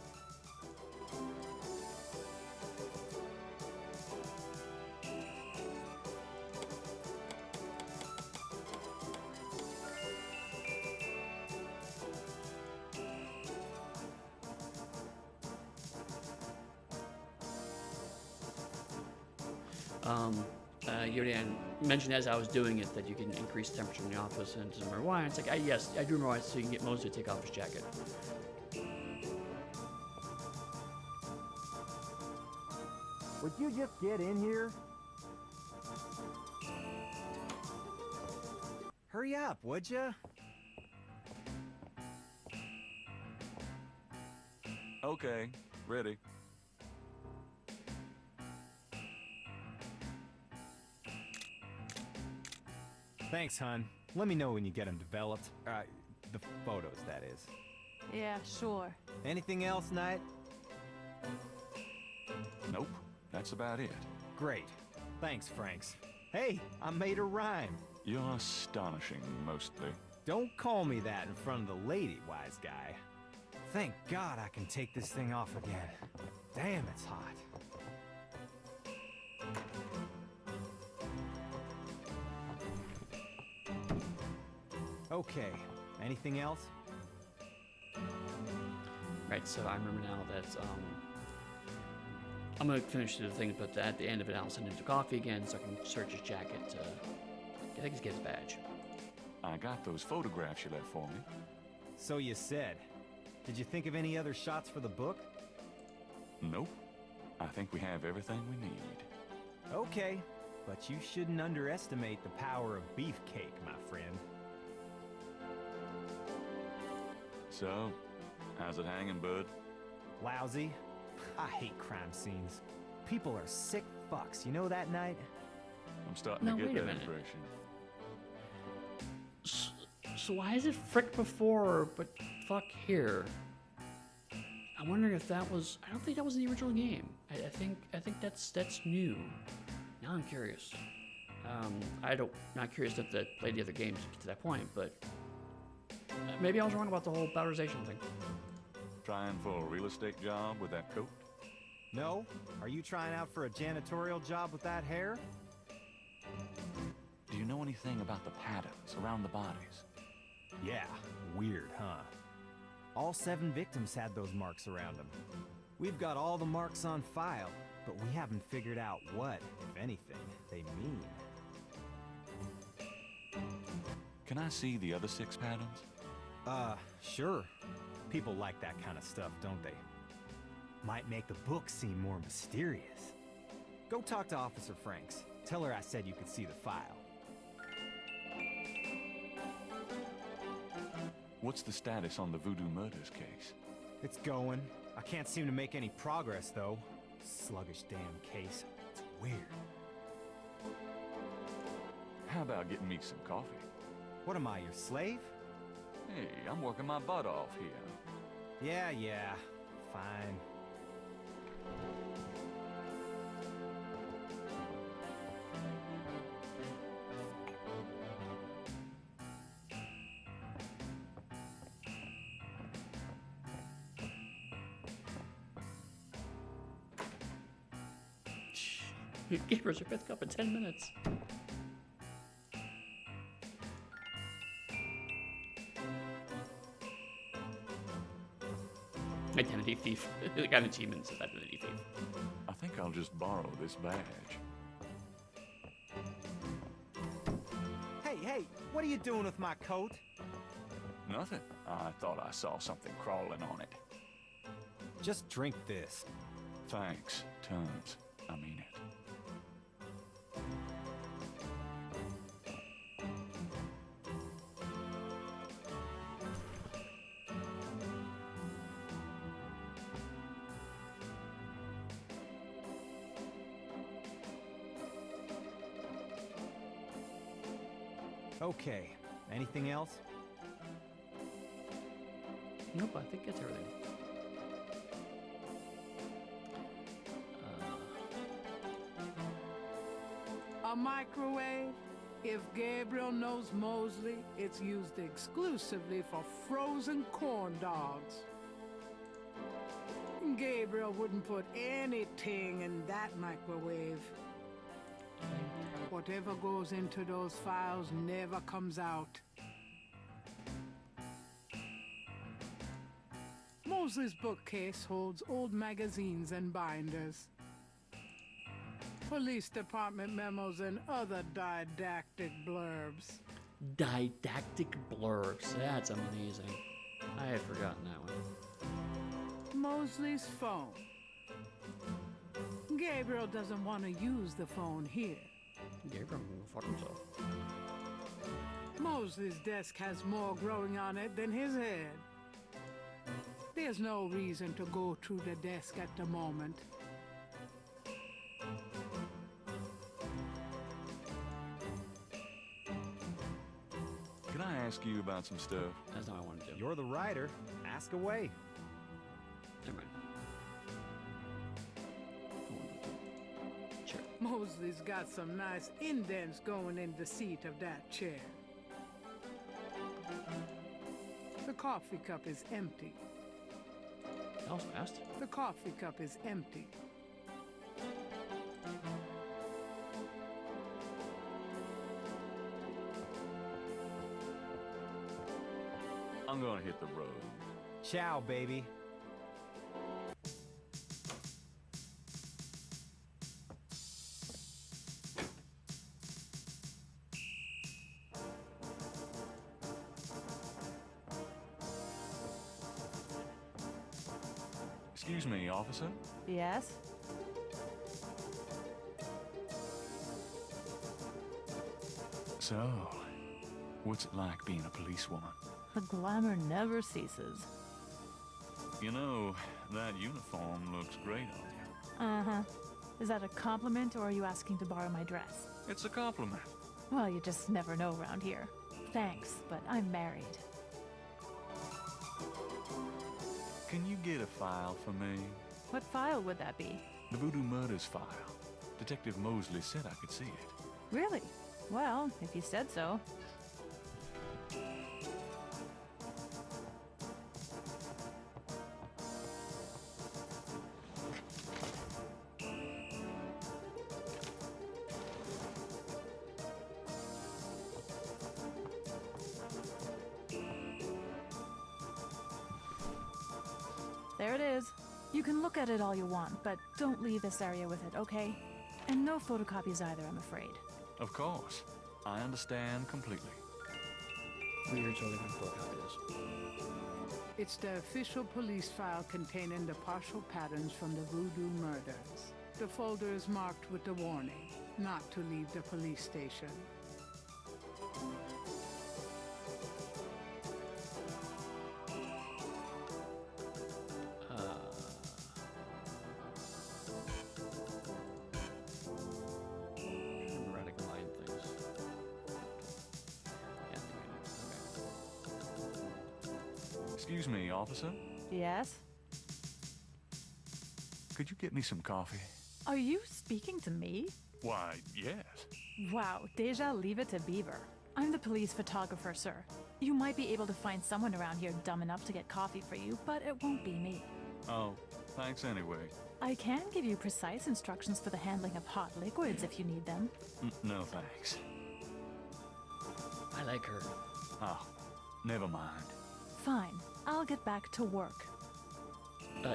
Yodan mentioned as I was doing it that you can increase the temperature in the office, and doesn't remember why. It's like, yes, I do remember why, so you can get Mosley to take off his jacket. Would you just get in here? Hurry up, would ya? Okay, ready. Thanks, hon. Let me know when you get them developed. The photos, that is. Yeah, sure. Anything else, Knight? Nope, that's about it. Great. Thanks, Franks. Hey, I made a rhyme. You're astonishing, mostly. Don't call me that in front of the lady, wise guy. Thank God I can take this thing off again. Damn, it's hot. Okay, anything else? Right, so I remember now that I'm gonna finish the thing, but at the end of it, I'll send him to coffee again, so I can search his jacket. I think he's get his badge. I got those photographs you left for me. So you said. Did you think of any other shots for the book? Nope. I think we have everything we need. Okay, but you shouldn't underestimate the power of beefcake, my friend. So, how's it hanging, bud? Lousy. I hate crime scenes. People are sick fucks, you know that, Knight? I'm starting Now, to get wait a that minute. impression. So why is it frick before, but fuck here? I'm wondering if that was. I don't think that was in the original game. I think that's new. Now I'm curious. Not curious to play the other games to that point, but maybe I was wrong about the whole Bowderization thing. Trying for a real estate job with that coat? No? Are you trying out for a janitorial job with that hair? Do you know anything about the patterns around the bodies? Yeah, weird, huh? All 7 victims had those marks around them. We've got all the marks on file, but we haven't figured out what, if anything, they mean. Can I see the other 6 patterns? Sure. People like that kind of stuff, don't they? Might make the book seem more mysterious. Go talk to Officer Franks. Tell her I said you could see the file. What's the status on the Voodoo Murders case? It's going. I can't seem to make any progress, though. Sluggish damn case. It's weird. How about getting me some coffee? What am I, your slave? Hey, I'm working my butt off here. Yeah. Fine. Gabriel's your 5th cup in 10 minutes. Identity thief. They got an achievement that says identity thief. I think I'll just borrow this badge. Hey, what are you doing with my coat? Nothing. I thought I saw something crawling on it. Just drink this. Thanks, tons. I mean it. Okay, anything else? Nope, I think that's everything. A microwave? If Gabriel knows Mosley, it's used exclusively for frozen corn dogs. Gabriel wouldn't put anything in that microwave. Whatever goes into those files never comes out. Mosley's bookcase holds old magazines and binders, police department memos, and other didactic blurbs. Didactic blurbs. That's amazing. I had forgotten that one. Mosley's phone. Gabriel doesn't want to use the phone here. Gabriel will fuck himself. Mosley's desk has more growing on it than his head. There's no reason to go through the desk at the moment. Can I ask you about some stuff? That's not what I wanted to do. You're the writer. Ask away. Never mind. Sure. Mosley's got some nice indents going in the seat of that chair. The coffee cup is empty. That was fast. The coffee cup is empty. I'm gonna hit the road. Ciao, baby. Excuse me, officer. Yes? So, what's it like being a policewoman? The glamour never ceases. You know, that uniform looks great on you. Uh-huh. Is that a compliment, or are you asking to borrow my dress? It's a compliment. Well, you just never know around here. Thanks, but I'm married. Can you get a file for me? What file would that be? The Voodoo Murders file. Detective Mosley said I could see it. Really? Well, if you said so. There it is. You can look at it all you want, but don't leave this area with it, okay? And no photocopies either, I'm afraid. Of course. I understand completely. We're totally gonna photocopy this. It's the official police file containing the partial patterns from the voodoo murders. The folder is marked with the warning, not to leave the police station. Remember how to combine things. Yeah, okay. Excuse me, officer. Yes? Could you get me some coffee? Are you speaking to me? Why, yes. Wow, Deja, leave it to Beaver. I'm the police photographer, sir. You might be able to find someone around here dumb enough to get coffee for you, but it won't be me. Oh, thanks anyway. I can give you precise instructions for the handling of hot liquids if you need them. No thanks. I like her. Oh, never mind. Fine, I'll get back to work.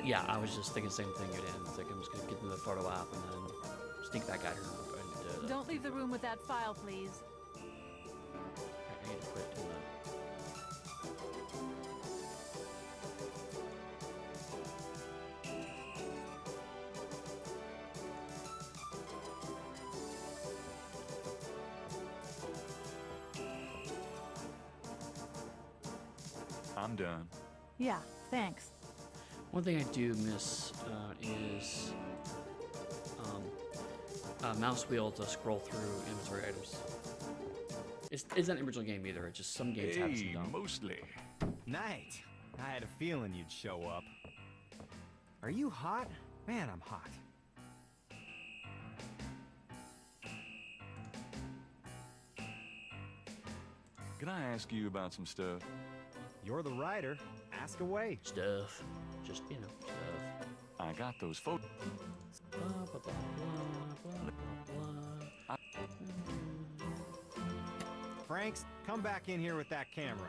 Yeah, I was just thinking the same thing you did. It's like I'm just gonna get into the photo app and then sneak back at her. And, Don't leave the room with that file, please. I need to quit doing that. I'm done. Yeah, thanks. One thing I do miss is a mouse wheel to scroll through inventory items. It's not an original game either. It's just some games have some Hey, dumb. mostly. Knight, I had a feeling you'd show up. Are you hot? Man, I'm hot. Can I ask you about some stuff? You're the writer. Ask away. Stuff. Just, you know, stuff. I got those photos. Blah, blah, blah, blah, blah, blah, blah. Franks, come back in here with that camera.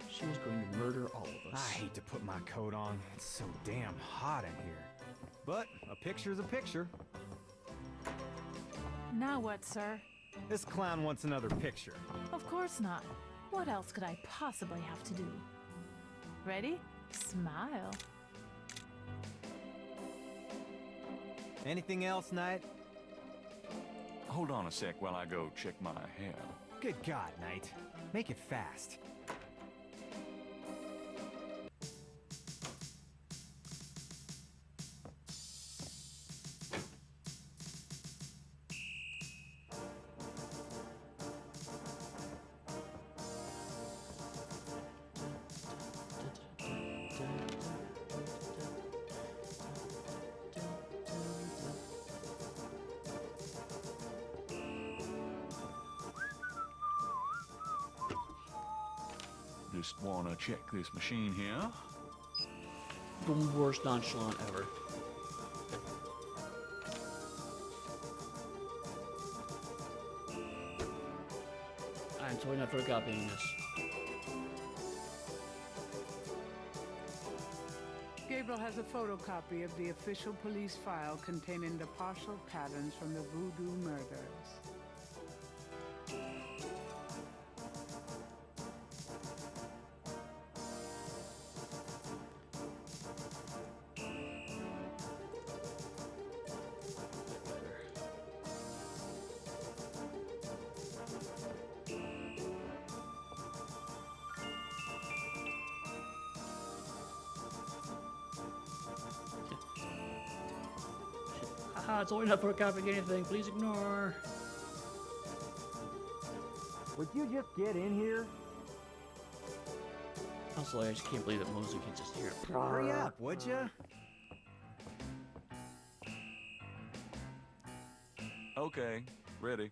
She was going to murder all of us. I hate to put my coat on. It's so damn hot in here. But a picture's a picture. Now what, sir? This clown wants another picture. Of course not. What else could I possibly have to do? Ready? Smile. Anything else, Knight? Hold on a sec while I go check my hair. Good God, Knight. Make it fast. Just wanna check this machine here. The worst nonchalant ever. I'm totally not photocopying this. Gabriel has a photocopy of the official police file containing the partial patterns from the voodoo murders. Haha, it's only not photocopying anything. Please ignore. Would you just get in here? Also, I just can't believe that Mosley can just hear it. Hurry up, would ya? Okay, ready.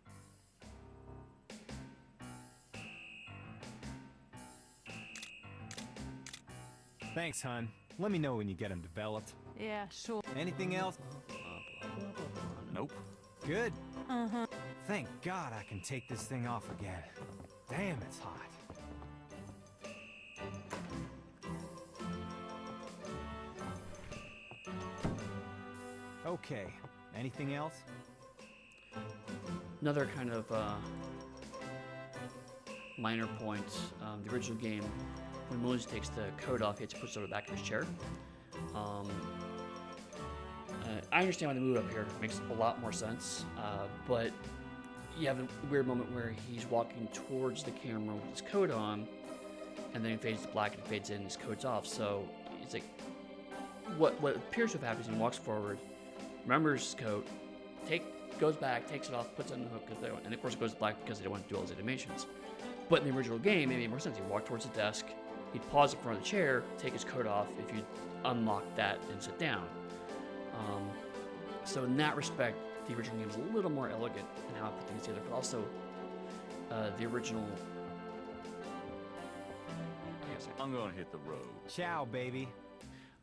Thanks, hon. Let me know when you get them developed. Yeah, sure. Anything else? Nope. Good. Thank God I can take this thing off again. Damn, it's hot. Okay. Anything else? Another kind of minor point. The original game, when Moses takes the coat off, he has to put it back in his chair. I understand why they moved up here. It makes a lot more sense. But you have a weird moment where he's walking towards the camera with his coat on, and then he fades to black and fades in, his coat's off. So it's like, what appears to have happened is he walks forward, remembers his coat, goes back, takes it off, puts it on the hook, and of course it goes black because they don't want to do all those animations. But in the original game, it made more sense. He'd walk towards the desk, he'd pause in front of the chair, take his coat off if you unlock that and sit down. So in that respect, the original game is a little more elegant in how I put things together, but also the original... I'm gonna hit the road. Ciao, baby.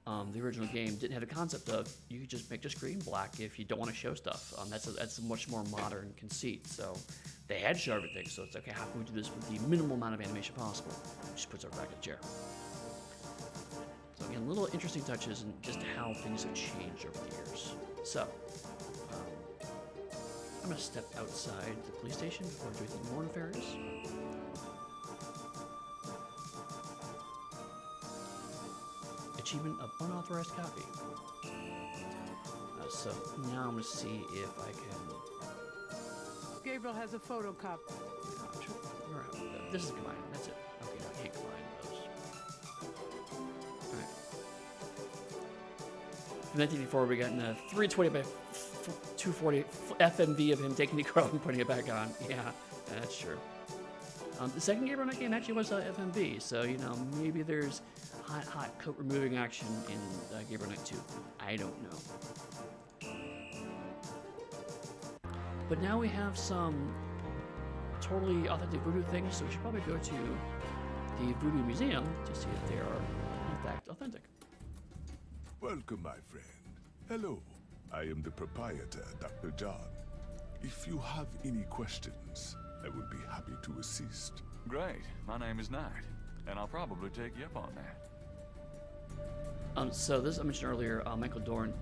The original game didn't have a concept of you could just make the screen black if you don't want to show stuff. That's a much more modern conceit. So they had to show everything. So it's okay, how can we do this with the minimal amount of animation possible? Just puts it back in the chair. So again, little interesting touches and just how things have changed over the years. So I'm gonna step outside the police station before I do anything more nefarious. Achievement of unauthorized copy. So now I'm gonna see if I can. Gabriel has a photocopy. This is combined. That's it. Okay, no, I can't combine those. Alright. From 1984, we got in a 320 by 240 FMV of him taking the coat and putting it back on. Yeah, that's true. The second Gabriel Knight game actually was FMV, so you know maybe there's hot coat removing action in Gabriel Knight 2. I don't know. But now we have some totally authentic voodoo things, so we should probably go to the Voodoo Museum to see if they are in fact authentic. Welcome, my friend. Hello. I am the proprietor, Dr. John. If you have any questions, I would be happy to assist. Great. My name is Knight, and I'll probably take you up on that. So this I mentioned earlier, Michael Dorn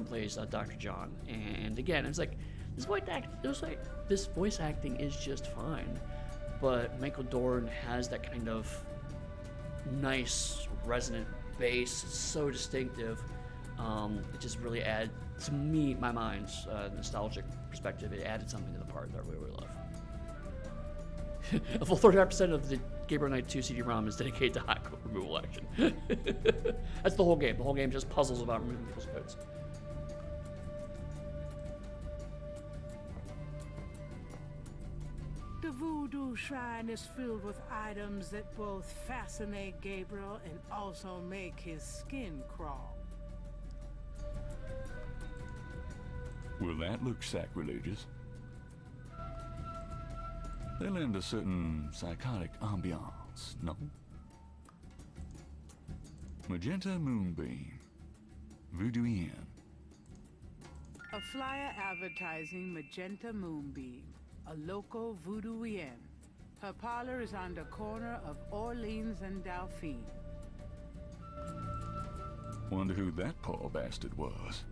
plays Dr. John, and again, it's like this voice acting is just fine, but Michael Dorn has that kind of nice resonant bass. It's so distinctive. It just really added to me, my mind's nostalgic perspective. It added something to the part that I really love. A full 35% of the Gabriel Knight 2 CD-ROM is dedicated to hot coat removal action. That's the whole game. The whole game just puzzles about removing people's coats. The voodoo shrine is filled with items that both fascinate Gabriel and also make his skin crawl. Will that look sacrilegious? They lend a certain psychotic ambiance, no? Magenta Moonbeam. Voodooian. A flyer advertising Magenta Moonbeam, a local voodooian. Her parlor is on the corner of Orleans and Dauphine. Wonder who that poor bastard was.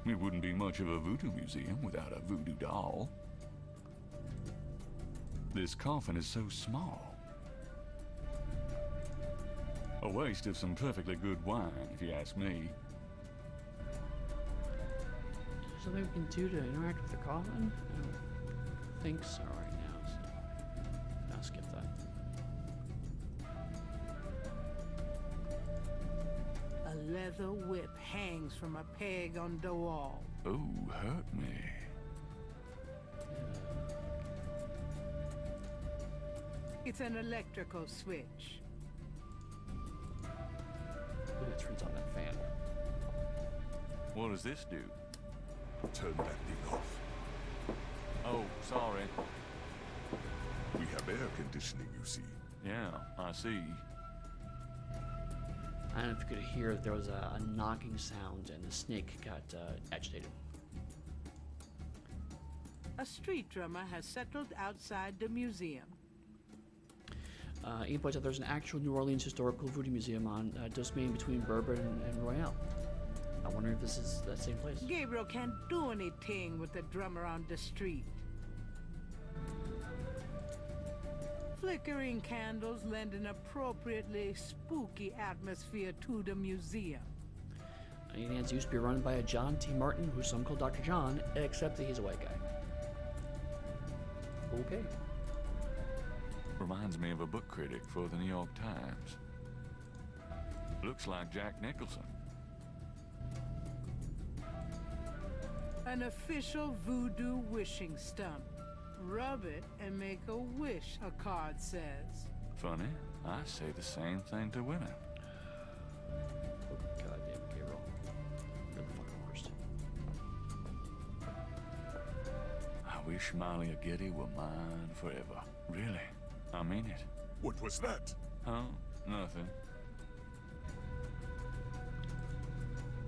It wouldn't be much of a voodoo museum without a voodoo doll. This coffin is so small. A waste of some perfectly good wine, if you ask me. Something we can do to interact with the coffin? I don't think so right now, so I'll skip that. A leather whip hangs from a peg on the wall. Oh, hurt me. It's an electrical switch. Ooh, it turns on that fan. What does this do? Turn that thing off. Oh, sorry. We have air conditioning, you see. Yeah, I see. I don't know if you could hear that there was a knocking sound and the snake got agitated. A street drummer has settled outside the museum. Ian points out there's an actual New Orleans historical voodoo museum on Domain between Bourbon and Royale. I wonder if this is that same place. Gabriel can't do anything with the drummer on the street. Flickering candles lend an appropriately spooky atmosphere to the museum. Indiana's used to be run by a John T. Martin, who some call Dr. John, except that he's a white guy. Okay. Reminds me of a book critic for the New York Times. Looks like Jack Nicholson. An official voodoo wishing stump. Rub it and make a wish, a card says. Funny, I say the same thing to women. Oh, goddamn Gabriel. You're the fucking worst. I wish Malia Getty were mine forever. Really, I mean it. What was that? Oh, nothing.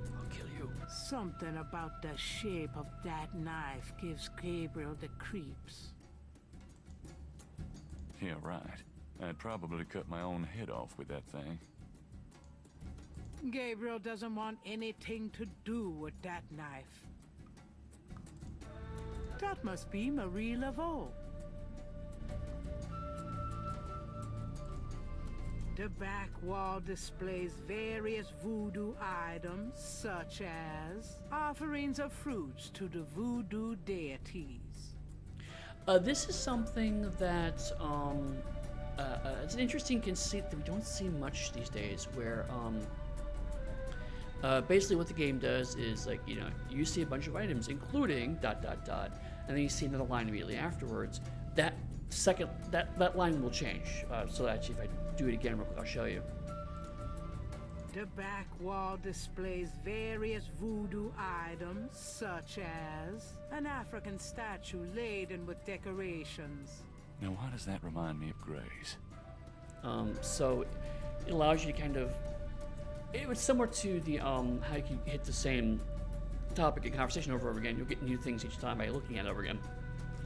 I'll kill you. Something about the shape of that knife gives Gabriel the creeps. Yeah, right. I'd probably cut my own head off with that thing. Gabriel doesn't want anything to do with that knife. That must be Marie Laveau. The back wall displays various voodoo items, such as offerings of fruits to the voodoo deities. This is something that, it's an interesting conceit that we don't see much these days, where, basically what the game does is, like, you know, you see a bunch of items, including ... and then you see another line immediately afterwards. That line will change. So actually, if I do it again real quick, I'll show you. The back wall displays various voodoo items, such as an African statue laden with decorations. Now, why does that remind me of Grace? So it allows you to kind of, it was similar to the how you can hit the same topic in conversation over and over again. You'll get new things each time by looking at it over again,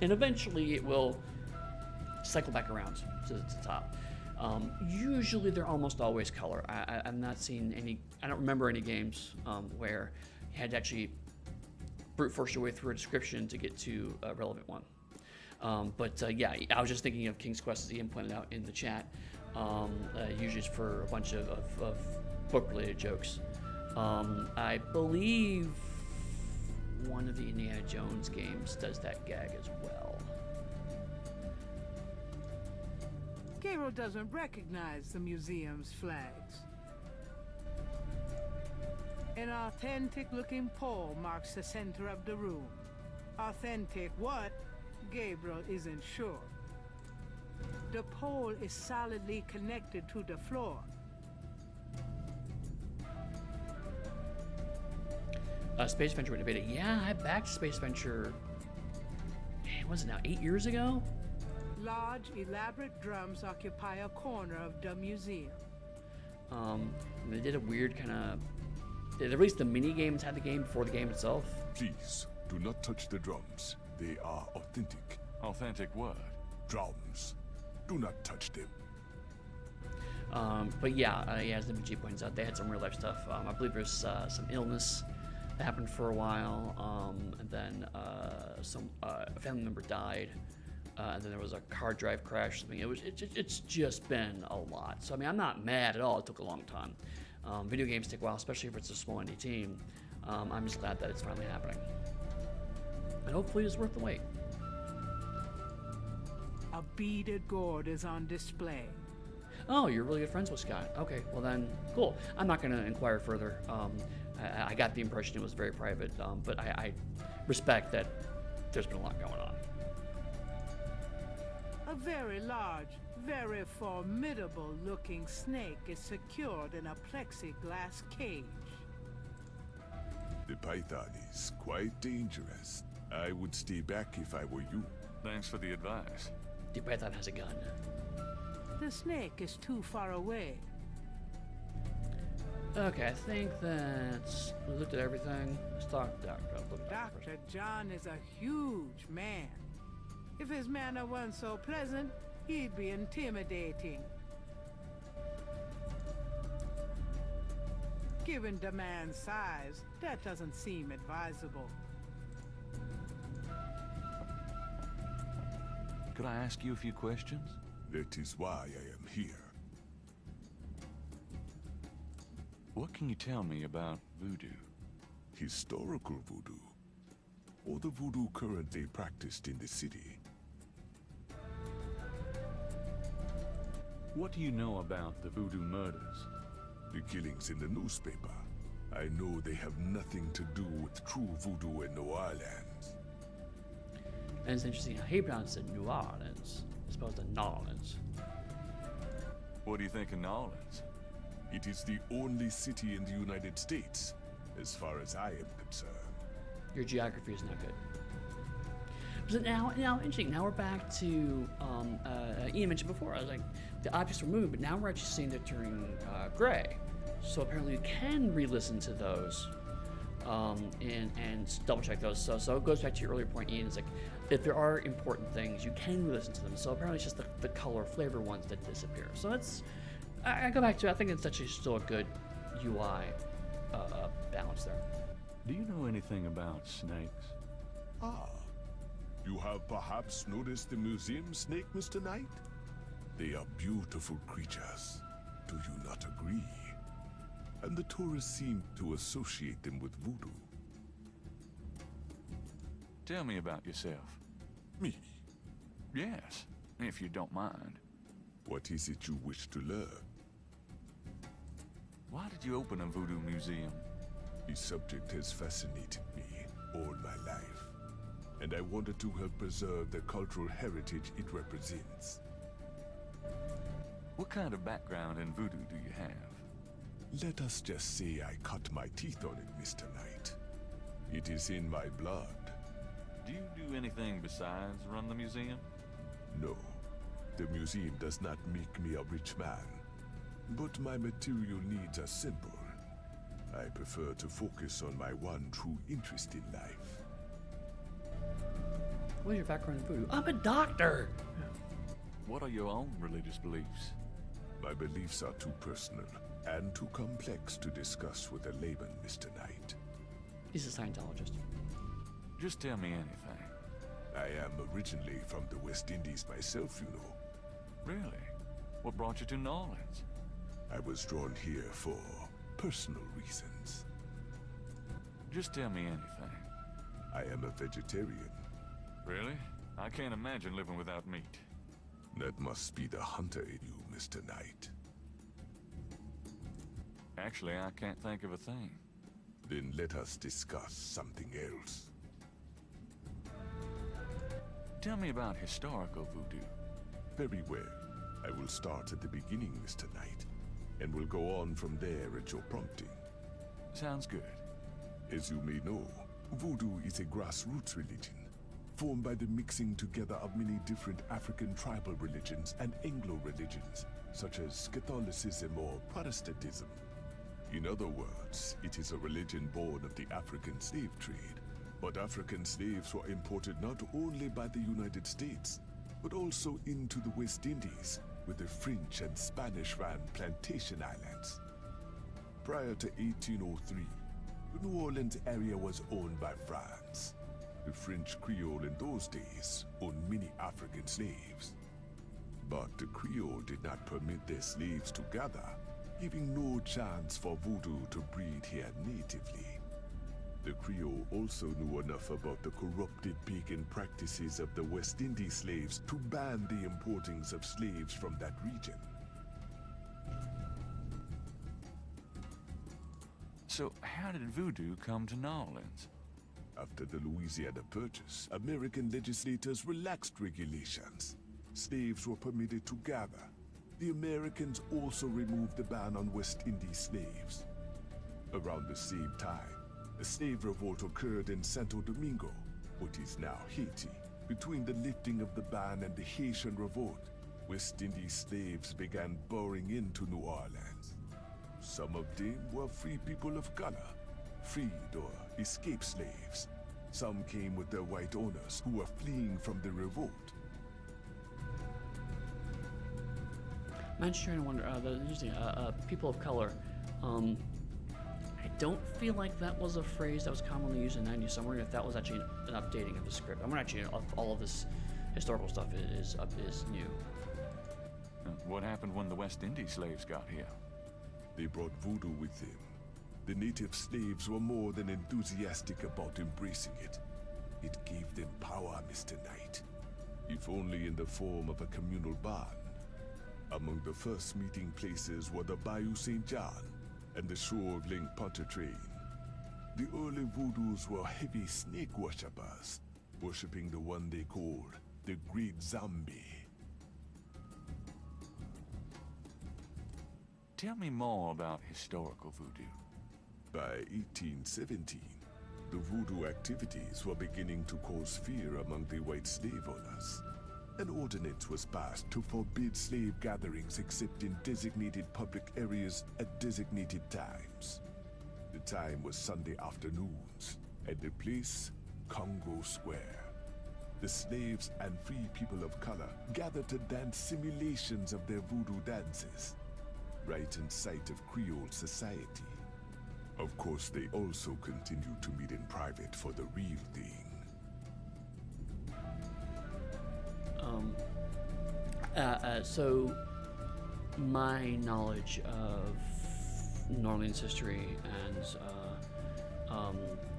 and eventually it will cycle back around to the top. Usually they're almost always color. I'm not seeing any, I don't remember any games where you had to actually brute force your way through a description to get to a relevant one. Yeah, I was just thinking of King's Quest, as Ian pointed out in the chat. Usually it's for a bunch of book-related jokes. I believe one of the Indiana Jones games does that gag as well. Gabriel doesn't recognize the museum's flags. An authentic-looking pole marks the center of the room. Authentic what? Gabriel isn't sure. The pole is solidly connected to the floor. Space Venture went to beta. Yeah, I backed Space Venture. Man, was it now 8 years ago? Large, elaborate drums occupy a corner of the museum. They did a weird kind of. At least the mini games had the game before the game itself. Please, do not touch the drums. They are authentic. Authentic what? Drums. Do not touch them. But yeah, as the MG points out, they had some real life stuff. I believe there's some illness that happened for a while, and then a family member died, and then there was a car drive crash. Something. It's just been a lot. So I mean, I'm not mad at all. It took a long time. Video games take a while, especially if it's a small indie team. I'm just glad that it's finally happening, and hopefully it's worth the wait. A beaded gourd is on display. Oh, you're really good friends with Scott. Okay, well then, cool. I'm not going to inquire further. I got the impression it was very private, but I respect that there's been a lot going on. A very large, very formidable-looking snake is secured in a plexiglass cage. The python is quite dangerous. I would stay back if I were you. Thanks for the advice. The python has a gun. The snake is too far away. Okay, I think that's... We looked at everything. Let's talk Doctor. Dr. John is a huge man. If his manner weren't so pleasant, he'd be intimidating. Given the man's size, that doesn't seem advisable. Could I ask you a few questions? That is why I am here. What can you tell me about voodoo? Historical voodoo, or the voodoo currently practiced in the city. What do you know about the voodoo murders? The killings in the newspaper. I know they have nothing to do with true voodoo in New Orleans. And it's interesting how he pronounced it New Orleans, as opposed to Nolans. What do you think of Nolans? It is the only city in the United States, as far as I am concerned. Your geography is not good. So now, interesting. Now we're back to Ian mentioned before. I was like, the objects were moving, but now we're actually seeing they're turning gray. So apparently you can re-listen to those and double check those. So it goes back to your earlier point, Ian. It's like if there are important things, you can re-listen to them. So apparently it's just the color flavor ones that disappear. So that's I go back to. I think it's actually still a good UI balance there. Do you know anything about snakes? Ah, you have perhaps noticed the museum snake, Mr. Knight? They are beautiful creatures. Do you not agree? And the tourists seem to associate them with voodoo. Tell me about yourself. Me? Yes, if you don't mind. What is it you wish to learn? Why did you open a voodoo museum? The subject has fascinated me all my life, and I wanted to help preserve the cultural heritage it represents. What kind of background in voodoo do you have? Let us just say I cut my teeth on it, Mr. Knight. It is in my blood. Do you do anything besides run the museum? No, the museum does not make me a rich man, but my material needs are simple. I prefer to focus on my one true interest in life. What is your background in voodoo? I'm a doctor! What are your own religious beliefs? My beliefs are too personal and too complex to discuss with a layman, Mr. Knight. He's a Scientologist. Just tell me anything. I am originally from the West Indies myself, you know. Really? What brought you to New Orleans? I was drawn here for personal reasons. Just tell me anything. I am a vegetarian. Really? I can't imagine living without meat. That must be the hunter in you, Mr. Knight. Actually, I can't think of a thing. Then let us discuss something else. Tell me about historical voodoo. Very well. I will start at the beginning, Mr. Knight, and will go on from there at your prompting. Sounds good. As you may know, voodoo is a grassroots religion, formed by the mixing together of many different African tribal religions and Anglo religions, such as Catholicism or Protestantism. In other words, it is a religion born of the African slave trade. But African slaves were imported not only by the United States, but also into the West Indies, where the French and Spanish ran plantation islands. Prior to 1803, the New Orleans area was owned by France. The French Creole in those days owned many African slaves. But the Creole did not permit their slaves to gather, giving no chance for voodoo to breed here natively. The Creole also knew enough about the corrupted pagan practices of the West Indies slaves to ban the importings of slaves from that region. So, how did voodoo come to New Orleans? After the Louisiana Purchase, American legislators relaxed regulations. slaves were permitted to gather. The Americans also removed the ban on West Indies slaves. Around the same time, a slave revolt occurred in Santo Domingo, what is now Haiti. Between the lifting of the ban and the Haitian revolt, West Indies slaves began pouring into New Orleans. Some of them were free people of color, freed or escaped slaves. Some came with their white owners who were fleeing from the revolt. I'm just trying to wonder, using people of color. I don't feel like that was a phrase that was commonly used in the 90s, so I'm wondering if that was actually an updating of the script. I'm wondering actually if all of this historical stuff is new. What happened when the West Indies slaves got here? They brought voodoo with them. The native slaves were more than enthusiastic about embracing it. It gave them power, Mr. Knight. If only in the form of a communal bond. Among the first meeting places were the Bayou St. John and the shore of Lake Pontchartrain. The early voodoos were heavy snake worshippers, worshipping the one they called the Great Zombie. Tell me more about historical voodoo. By 1817, the voodoo activities were beginning to cause fear among the white slave owners. An ordinance was passed to forbid slave gatherings except in designated public areas at designated times. The time was Sunday afternoons, and the place, Congo Square. The slaves and free people of color gathered to dance simulations of their voodoo dances, right in sight of Creole society. Of course, they also continued to meet in private for the real thing. So my knowledge of New Orleans history and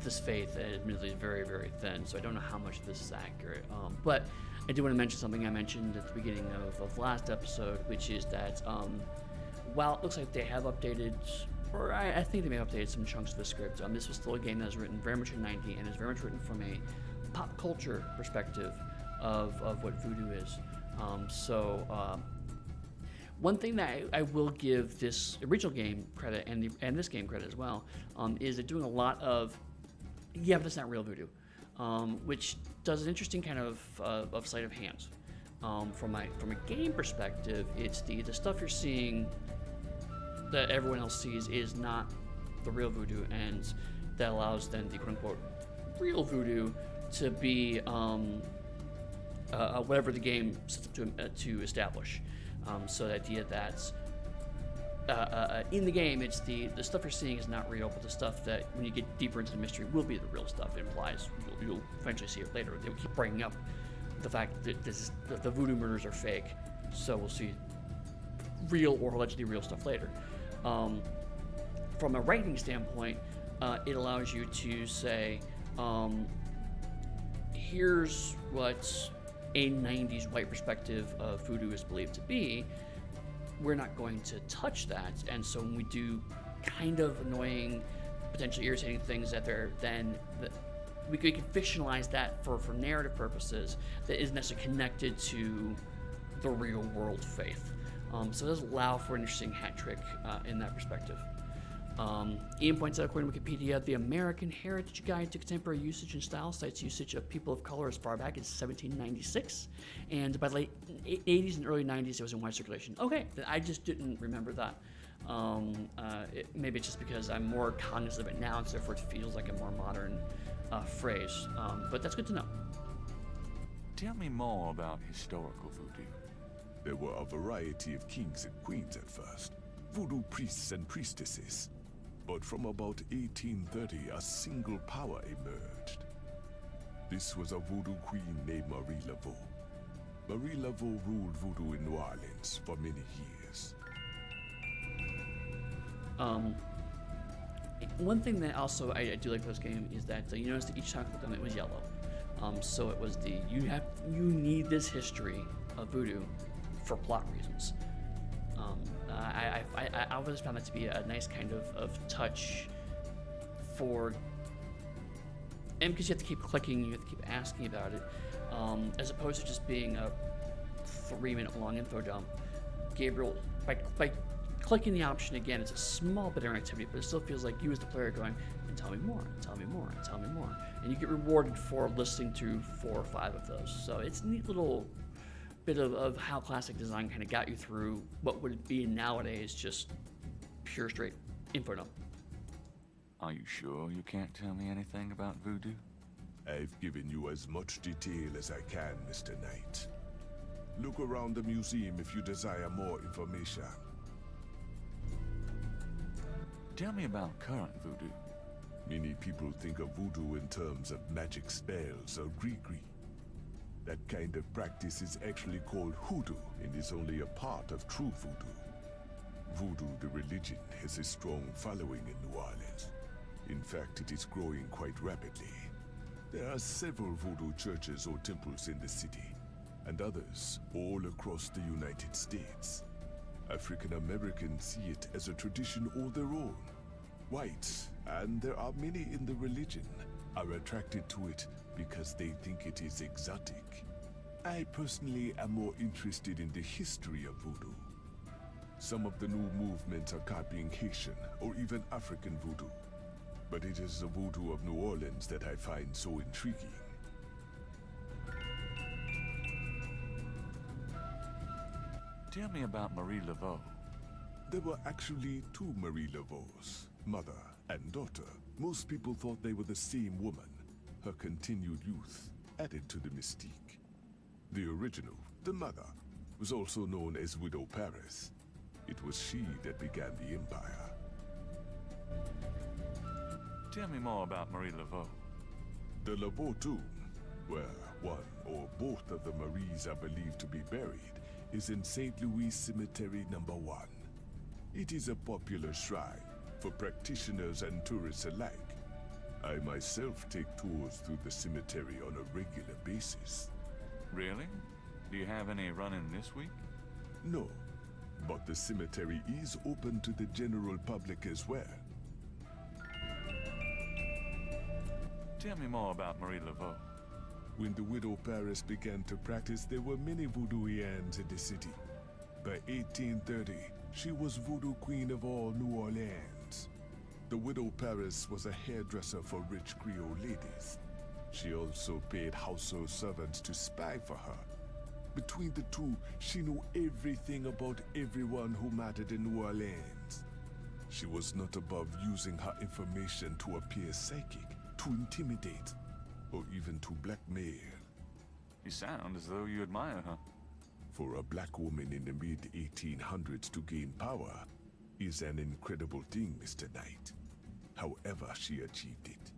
this faith admittedly is very, very thin, so I don't know how much of this is accurate. But I do want to mention something I mentioned at the beginning of last episode, which is that while it looks like they have updated, or I think they may have updated some chunks of the script, this was still a game that was written very much in '90 and is very much written from a pop culture perspective of what voodoo is. One thing that I will give this original game credit and this game credit as well is they're doing a lot of, yeah, but that's not real voodoo, which does an interesting kind of sleight of hand. From a game perspective, it's the stuff you're seeing that everyone else sees is not the real voodoo, and that allows then the quote-unquote real voodoo to be whatever the game sets up to establish. So the idea that in the game, it's the stuff you're seeing is not real, but the stuff that when you get deeper into the mystery will be the real stuff. It implies you'll eventually see it later. They will keep bringing up the fact that the voodoo murders are fake, so we'll see real or allegedly real stuff later. From a writing standpoint, it allows you to say, here's what a 90s white perspective of voodoo is believed to be. We're not going to touch that, and so when we do kind of annoying, potentially irritating things we can fictionalize that for narrative purposes that isn't necessarily connected to the real world faith. So it does allow for an interesting hat trick in that perspective. Ian points out, according to Wikipedia, the American Heritage Guide to Contemporary Usage and Style cites usage of people of color as far back as 1796, and by the late 80s and early 90s it was in wide circulation. Okay, I just didn't remember that. Maybe it's just because I'm more cognizant of it now, and so therefore it feels like a more modern phrase, but that's good to know. Tell me more about historical voodoo. There were a variety of kings and queens at first, voodoo priests and priestesses. But from about 1830, a single power emerged. This was a voodoo queen named Marie Laveau. Marie Laveau ruled voodoo in New Orleans for many years. One thing that also I do like about this game is that you notice that each time I clicked on it was yellow. So it was you need this history of voodoo for plot reasons. I always found that to be a nice kind of touch and because you have to keep clicking, you have to keep asking about it, as opposed to just being 3-minute long info dump, Gabriel, by clicking the option again, it's a small bit of interactivity, but it still feels like you as the player going, and tell me more, and tell me more, and tell me more. And you get rewarded for listening to 4 or 5 of those. So it's a neat little bit of how classic design kind of got you through what would be nowadays just pure straight info dump. Are you sure you can't tell me anything about voodoo? I've given you as much detail as I can, Mr. Knight. Look around the museum if you desire more information. Tell me about current voodoo. Many people think of voodoo in terms of magic spells or gree-gree. That kind of practice is actually called hoodoo and is only a part of true voodoo. Voodoo, the religion, has a strong following in New Orleans. In fact, it is growing quite rapidly. There are several voodoo churches or temples in the city, and others all across the United States. African Americans see it as a tradition all their own. Whites, and there are many in the religion, are attracted to it because they think it is exotic. I personally am more interested in the history of voodoo. Some of the new movements are copying Haitian or even African voodoo, but it is the voodoo of New Orleans that I find so intriguing. Tell me about Marie Laveau. There were actually 2 Marie Laveaus, mother and daughter. Most people thought they were the same woman. Her continued youth added to the mystique. The original, the mother, was also known as Widow Paris. It was she that began the empire. Tell me more about Marie Laveau. The Laveau tomb, where one or both of the Maries are believed to be buried, is in St. Louis Cemetery No. 1. It is a popular shrine for practitioners and tourists alike. I myself take tours through the cemetery on a regular basis. Really? Do you have any running this week? No, but the cemetery is open to the general public as well. Tell me more about Marie Laveau. When the Widow Paris began to practice, there were many voodooians in the city. By 1830, she was voodoo queen of all New Orleans. The Widow Paris was a hairdresser for rich Creole ladies. She also paid household servants to spy for her. Between the two, she knew everything about everyone who mattered in New Orleans. She was not above using her information to appear psychic, to intimidate, or even to blackmail. You sound as though you admire her. For a black woman in the mid-1800s to gain power is an incredible thing, Mr. Knight. However she achieved it.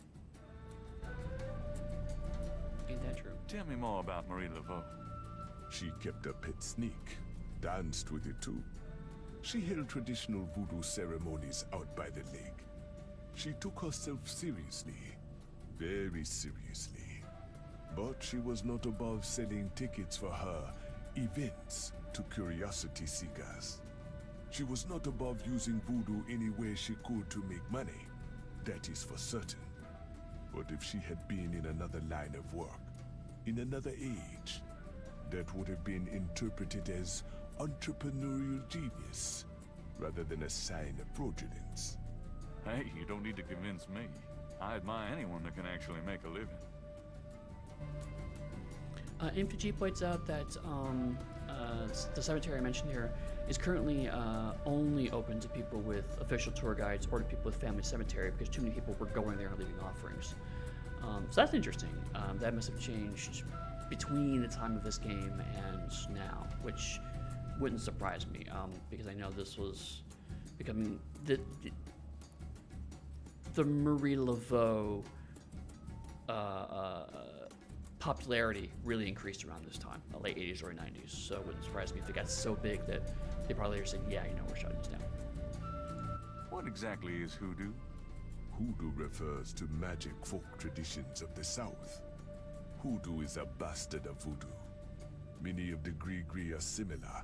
Ain't that true? Tell me more about Marie Laveau. She kept a pet snake, danced with it too. She held traditional voodoo ceremonies out by the lake. She took herself seriously, very seriously. But she was not above selling tickets for her events to curiosity seekers. She was not above using voodoo any way she could to make money. That is for certain. But if she had been in another line of work, in another age, that would have been interpreted as entrepreneurial genius, rather than a sign of fraudulence. Hey, you don't need to convince me. I admire anyone that can actually make a living. Infug points out that the cemetery I mentioned here is currently only open to people with official tour guides or to people with family cemetery because too many people were going there and leaving offerings. So that's interesting. That must have changed between the time of this game and now, which wouldn't surprise me because I know this was becoming the Marie Laveau popularity really increased around this time, the late 80s, early 90s. So it wouldn't surprise me if it got so big that they probably said, yeah, you know, we're shutting this down. What exactly is hoodoo? Hoodoo refers to magic folk traditions of the South. Hoodoo is a bastard of voodoo. Many of the Gree are similar,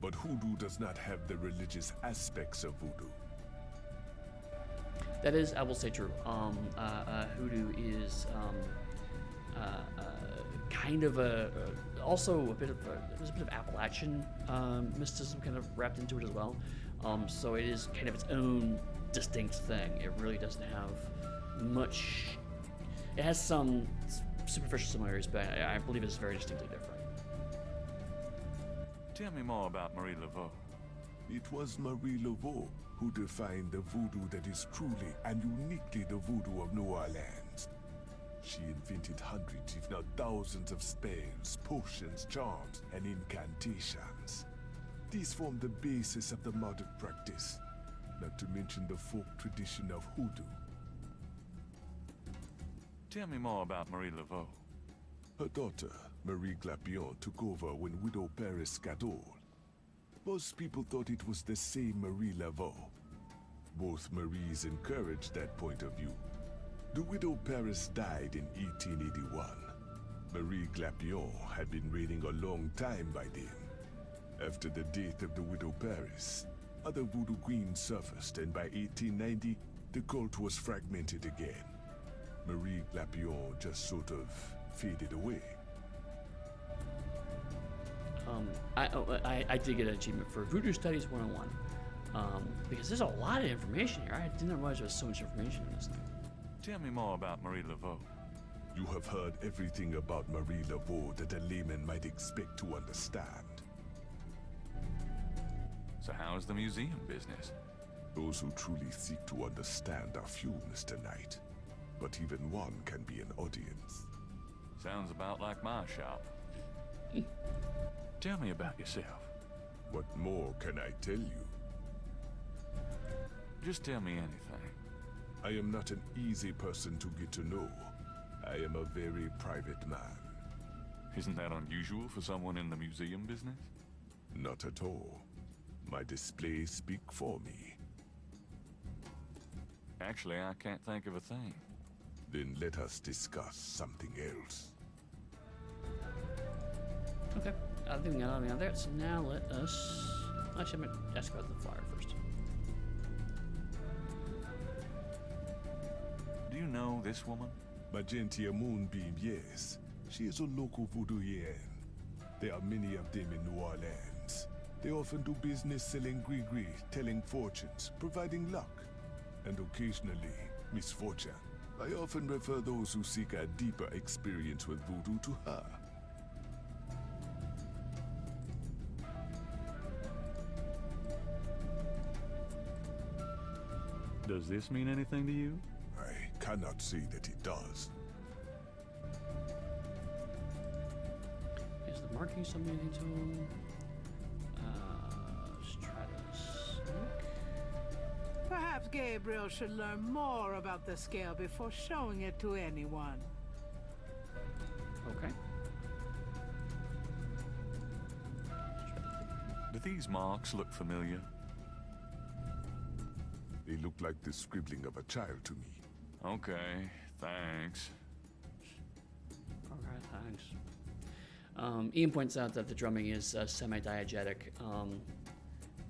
but hoodoo does not have the religious aspects of voodoo. That is, I will say, true. Hoodoo is kind of also a bit of there's a bit of Appalachian mysticism kind of wrapped into it as well. So it is kind of its own distinct thing. It really doesn't have much. It has some superficial similarities, but I believe it's very distinctly different. Tell me more about Marie Laveau. It was Marie Laveau who defined the voodoo that is truly and uniquely the voodoo of New Orleans. She invented hundreds, if not thousands, of spells, potions, charms, and incantations. These form the basis of the modern practice, not to mention the folk tradition of hoodoo. Tell me more about Marie Laveau. Her daughter, Marie Glapion, took over when Widow Paris got old. Most people thought it was the same Marie Laveau. Both Maries encouraged that point of view. The Widow Paris died in 1881. Marie Glapion had been reigning a long time by then. After the death of the Widow Paris, other voodoo queens surfaced, and by 1890, the cult was fragmented again. Marie Glapion just sort of faded away. I did get an achievement for Voodoo Studies 101, because there's a lot of information here. I didn't realize there was so much information in this thing. Tell me more about Marie Laveau. You have heard everything about Marie Laveau that a layman might expect to understand. So how's the museum business? Those who truly seek to understand are few, Mr. Knight. But even one can be an audience. Sounds about like my shop. Tell me about yourself. What more can I tell you? Just tell me anything. I am not an easy person to get to know. I am a very private man. Isn't that unusual for someone in the museum business? Not at all. My displays speak for me. Actually, I can't think of a thing. Then let us discuss something else. Okay, I think we got all out there. So now let us. Actually, I'm gonna ask about the flyer first. Do you know this woman? Magentia Moonbeam, yes. She is a local voodooian. There are many of them in New Orleans. They often do business selling gris-gris, telling fortunes, providing luck, and occasionally misfortune. I often refer those who seek a deeper experience with voodoo to her. Does this mean anything to you? I cannot say that it does. Is the marking something to him? Let's try this. Perhaps Gabriel should learn more about the scale before showing it to anyone. Okay. Do these marks look familiar? They look like the scribbling of a child to me. Okay, thanks. Alright, thanks. Ian points out that the drumming is semi-diegetic,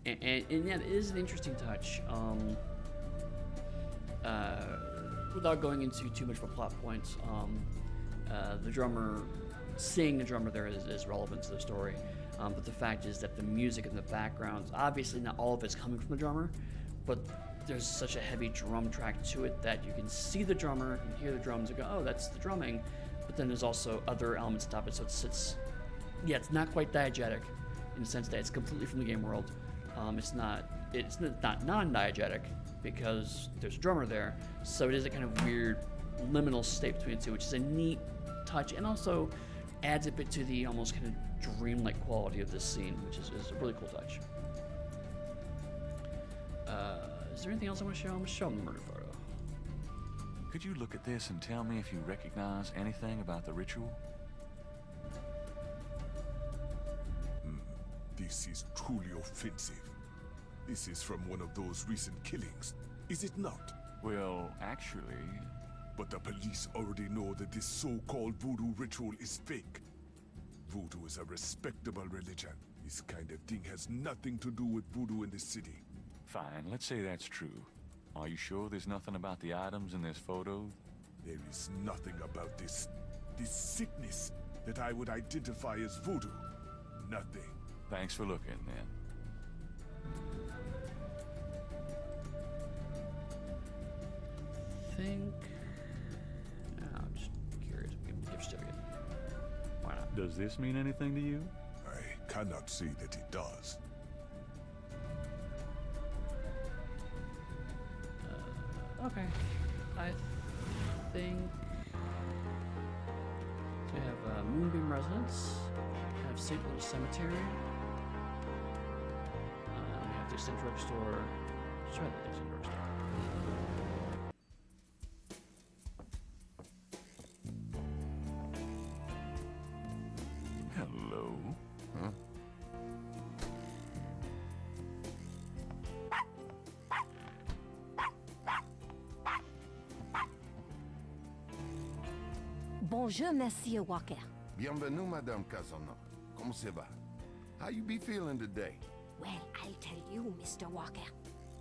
and that is an interesting touch. Without going into too much of a plot point, seeing the drummer there is relevant to the story. But the fact is that the music in the background, obviously not all of it's coming from the drummer, but there's such a heavy drum track to it that you can see the drummer and hear the drums and go, oh, that's the drumming. But then there's also other elements on top of it, so it's not quite diegetic in the sense that it's completely from the game world. It's not non-diegetic because there's a drummer there, so it is a kind of weird liminal state between the two, which is a neat touch and also adds a bit to the almost kind of dreamlike quality of this scene, which is a really cool touch. Is there anything else I want to show? I'm going to show them the murder photo. Could you look at this and tell me if you recognize anything about the ritual? This is truly offensive. This is from one of those recent killings, is it not? Well, actually... But the police already know that this so-called voodoo ritual is fake. Voodoo is a respectable religion. This kind of thing has nothing to do with voodoo in this city. Fine, let's say that's true. Are you sure there's nothing about the items in this photo? There is nothing about this sickness. that I would identify as voodoo. Nothing. Thanks for looking, man. Think. I'm just curious. Gift certificate. Why not? Does this mean anything to you? I cannot say that it does. Okay. I think. So we have Moonbeam Residence. We have St. Louis Cemetery. We have the Distant Drugstore. Let's try the Distant Drugstore. Hello. Huh? Bonjour, Monsieur Walker. Bienvenue, Madame Casanova. Comment ça va? How you be feeling today? Well, I'll tell you, Mr. Walker.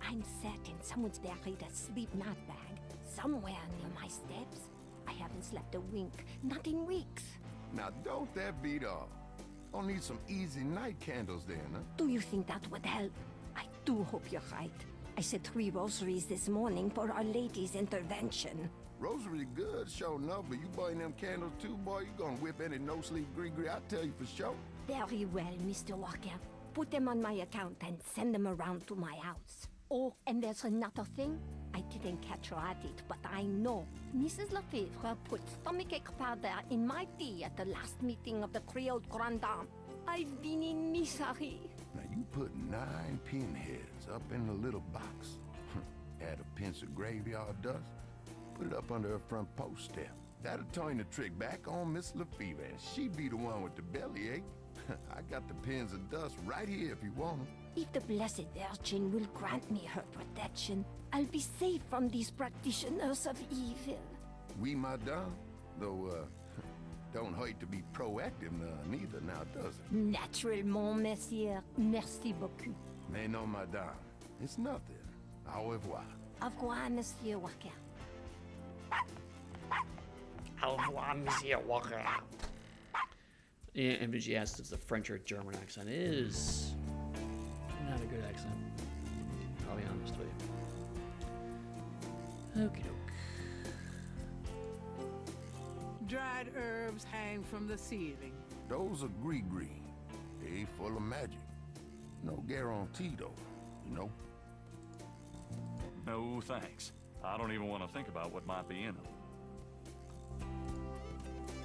I'm certain someone's buried a sleep knot bag somewhere near my steps. I haven't slept a wink, not in weeks. Now, don't that beat all? I'll need some easy night candles then, huh? Do you think that would help? I do hope you're right. I said 3 rosaries this morning for Our Lady's intervention. Rosary good, sure enough, but you buying them candles too, boy, you gonna whip any no-sleep gree-gree, I tell you for sure. Very well, Mr. Walker. Put them on my account and send them around to my house. Oh, and there's another thing. I didn't catch her at it, but I know. Mrs. Lefebvre put stomachache powder in my tea at the last meeting of the Creole Grand Dame. I've been in misery. Now, you put 9 pinheads up in the little box. Add a pinch of graveyard dust. Put it up under her front post step. That'll turn the trick back on Miss Lefebvre, and she be the one with the bellyache. I got the pins of dust right here if you want them. If the Blessed Virgin will grant me her protection, I'll be safe from these practitioners of evil. Oui, madame. Though, don't hurt to be proactive neither now, does it? Naturellement, monsieur. Merci beaucoup. Mais non, madame. It's nothing. Au revoir. Au revoir, Monsieur Walker. Au revoir, Monsieur Walker. Yeah, MVG asks if it's a French or German accent. It is not a good accent. I'll be honest with you. Okie doke. Dried herbs hang from the ceiling. Those are gree-gree. They full of magic. No guarantee, though, you know? No, thanks. I don't even want to think about what might be in them.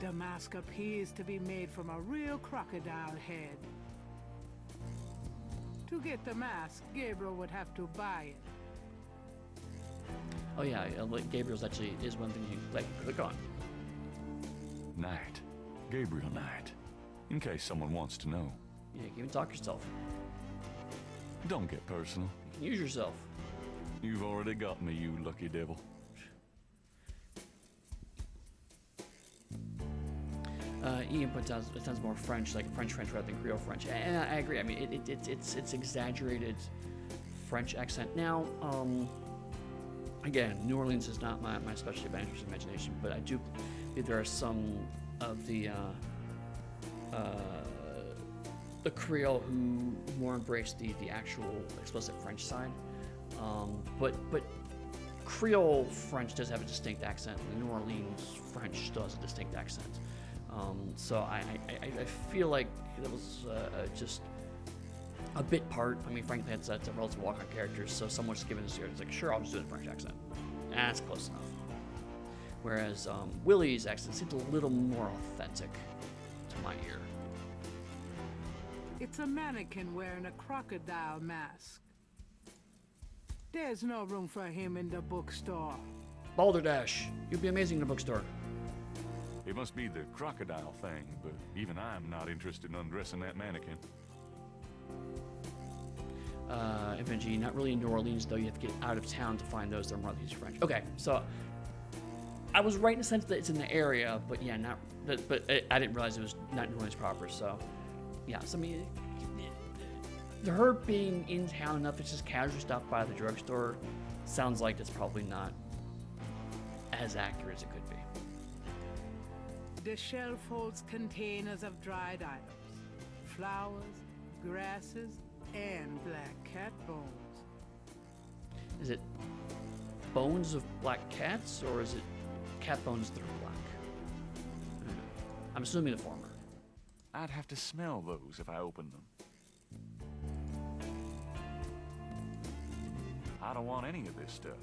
The mask appears to be made from a real crocodile head. To get the mask, Gabriel would have to buy it. Oh yeah, like Gabriel's actually is one thing you like click on. Knight. Gabriel Knight. In case someone wants to know. Yeah, you can talk yourself. Don't get personal. You can use yourself. You've already got me, you lucky devil. Ian puts out it sounds more French, like French rather than Creole French. And I agree. I mean, it's exaggerated French accent. Now, again, New Orleans is not my specialty by any stretch of imagination, but I do believe there are some of the Creole who more embrace the actual explicit French side. But Creole French does have a distinct accent. New Orleans French still has a distinct accent. So I feel like it was just a bit part. I mean, frankly, it's a relative walk-on character, so someone's given us here. It's like, sure, I'll just do the French accent. That's close enough. Whereas Willie's accent seems a little more authentic to my ear. It's a mannequin wearing a crocodile mask. There's no room for him in the bookstore. Balderdash, you'd be amazing in a bookstore. It must be the crocodile thing, but even I'm not interested in undressing that mannequin. FNG, not really in New Orleans, though. You have to get out of town to find those that are more like French. Okay, so I was right in the sense that it's in the area, but yeah, not. But I didn't realize it was not New Orleans proper. So yeah, so I mean, her being in town enough, it's just casual stuff by the drugstore. Sounds like it's probably not as accurate as it could be. The shelf holds containers of dried items, flowers, grasses, and black cat bones. Is it bones of black cats, or is it cat bones that are black? I'm assuming the former. I'd have to smell those if I opened them. I don't want any of this stuff.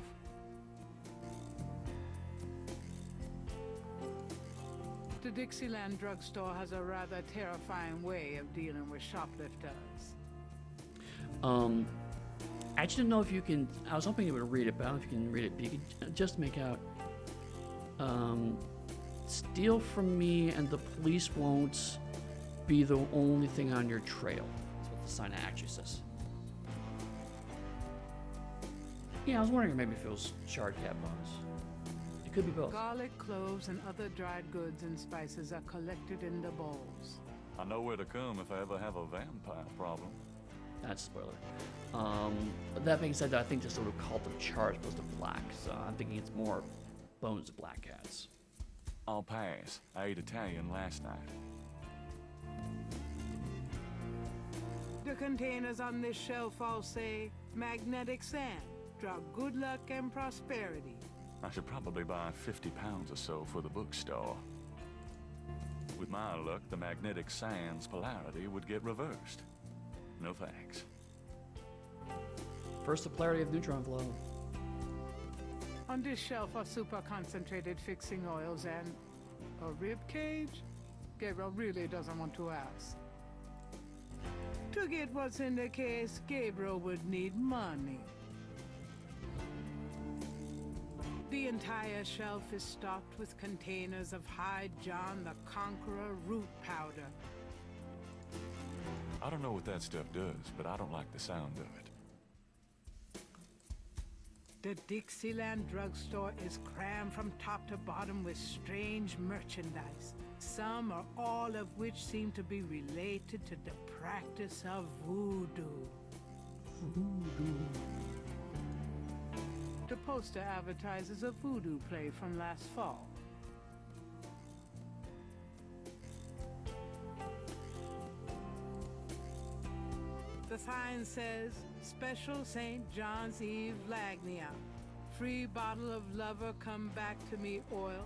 The Dixieland drugstore has a rather terrifying way of dealing with shoplifters. I just didn't know if you can. I was hoping you would read it, but I don't know if you can read it. But you could just make out. Steal from me, and the police won't be the only thing on your trail. That's what the sign actually says. Yeah, I was wondering maybe if it was charred cat bones. It could be both. Garlic, cloves, and other dried goods and spices are collected in the bowls. I know where to come if I ever have a vampire problem. That's a spoiler. But that being said, I think they sort of called them charred as opposed to black, so I'm thinking it's more bones of black cats. I'll pass. I ate Italian last night. The containers on this shelf all say magnetic sand, drop good luck and prosperity. I should probably buy 50 pounds or so for the bookstore. With my luck, the magnetic sand's polarity would get reversed. No thanks. First, the polarity of neutron flow. On this shelf are super concentrated fixing oils and a rib cage? Gabriel really doesn't want to ask. To get what's in the case, Gabriel would need money. The entire shelf is stocked with containers of High John the Conqueror root powder. I don't know what that stuff does, but I don't like the sound of it. The Dixieland drugstore is crammed from top to bottom with strange merchandise, some or all of which seem to be related to the practice of voodoo. The poster advertises a voodoo play from last fall. The sign says, Special St. John's Eve Lagnia. Free bottle of Lover Come Back to Me oil,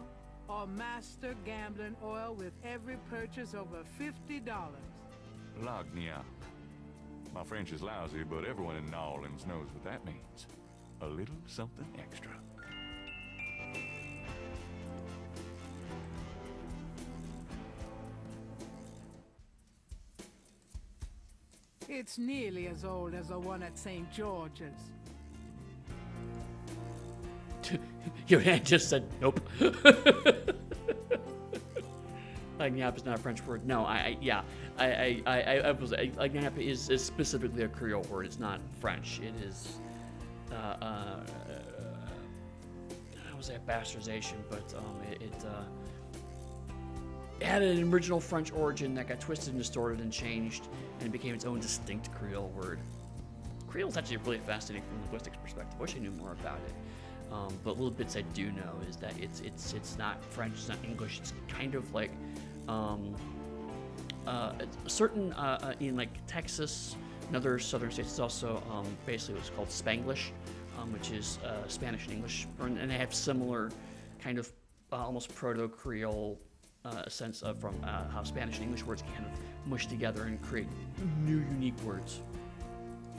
or Master Gambling oil with every purchase over $50. Lagnia. My French is lousy, but everyone in New Orleans knows what that means. A little something extra. It's nearly as old as the one at St. George's. Your hand just said nope. Agnape is not a French word. No, I was. Agnape is specifically a Creole word. It's not French. It is. I would say a bastardization, but it had an original French origin that got twisted and distorted and changed, and it became its own distinct Creole word. Creole is actually really fascinating from a linguistics perspective. I wish I knew more about it. But little bits I do know is that it's not French, it's not English. It's kind of like certain in like Texas and other southern states. It's also basically what's called Spanglish, which is Spanish and English, and they have similar kind of almost Proto-Creole sense of from how Spanish and English words can kind of mush together and create new, unique words.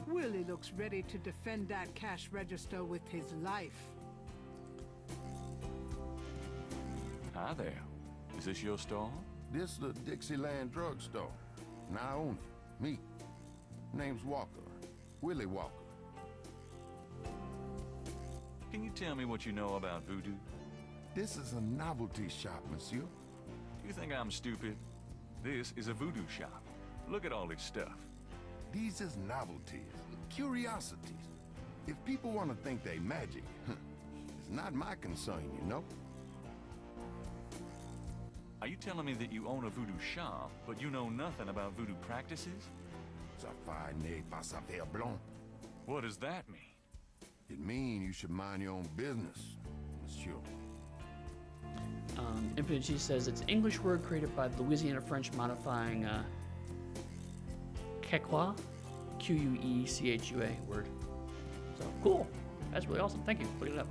Willie looks ready to defend that cash register with his life. Hi there. Is this your store? This the Dixieland drugstore. And I own it. Me. Name's Walker. Willie Walker. Can you tell me what you know about voodoo? This is a novelty shop, monsieur. Do you think I'm stupid? This is a voodoo shop. Look at all this stuff. These is novelties, curiosities. If people want to think they magic, it's not my concern, you know? Are you telling me that you own a voodoo shop, but you know nothing about voodoo practices? Ça n'est pas savoir blanc. What does that mean? It means you should mind your own business, monsieur. Infinite G says it's an English word created by the Louisiana French modifying Quechua, Quechua word. So cool. That's really awesome. Thank you. Look it up.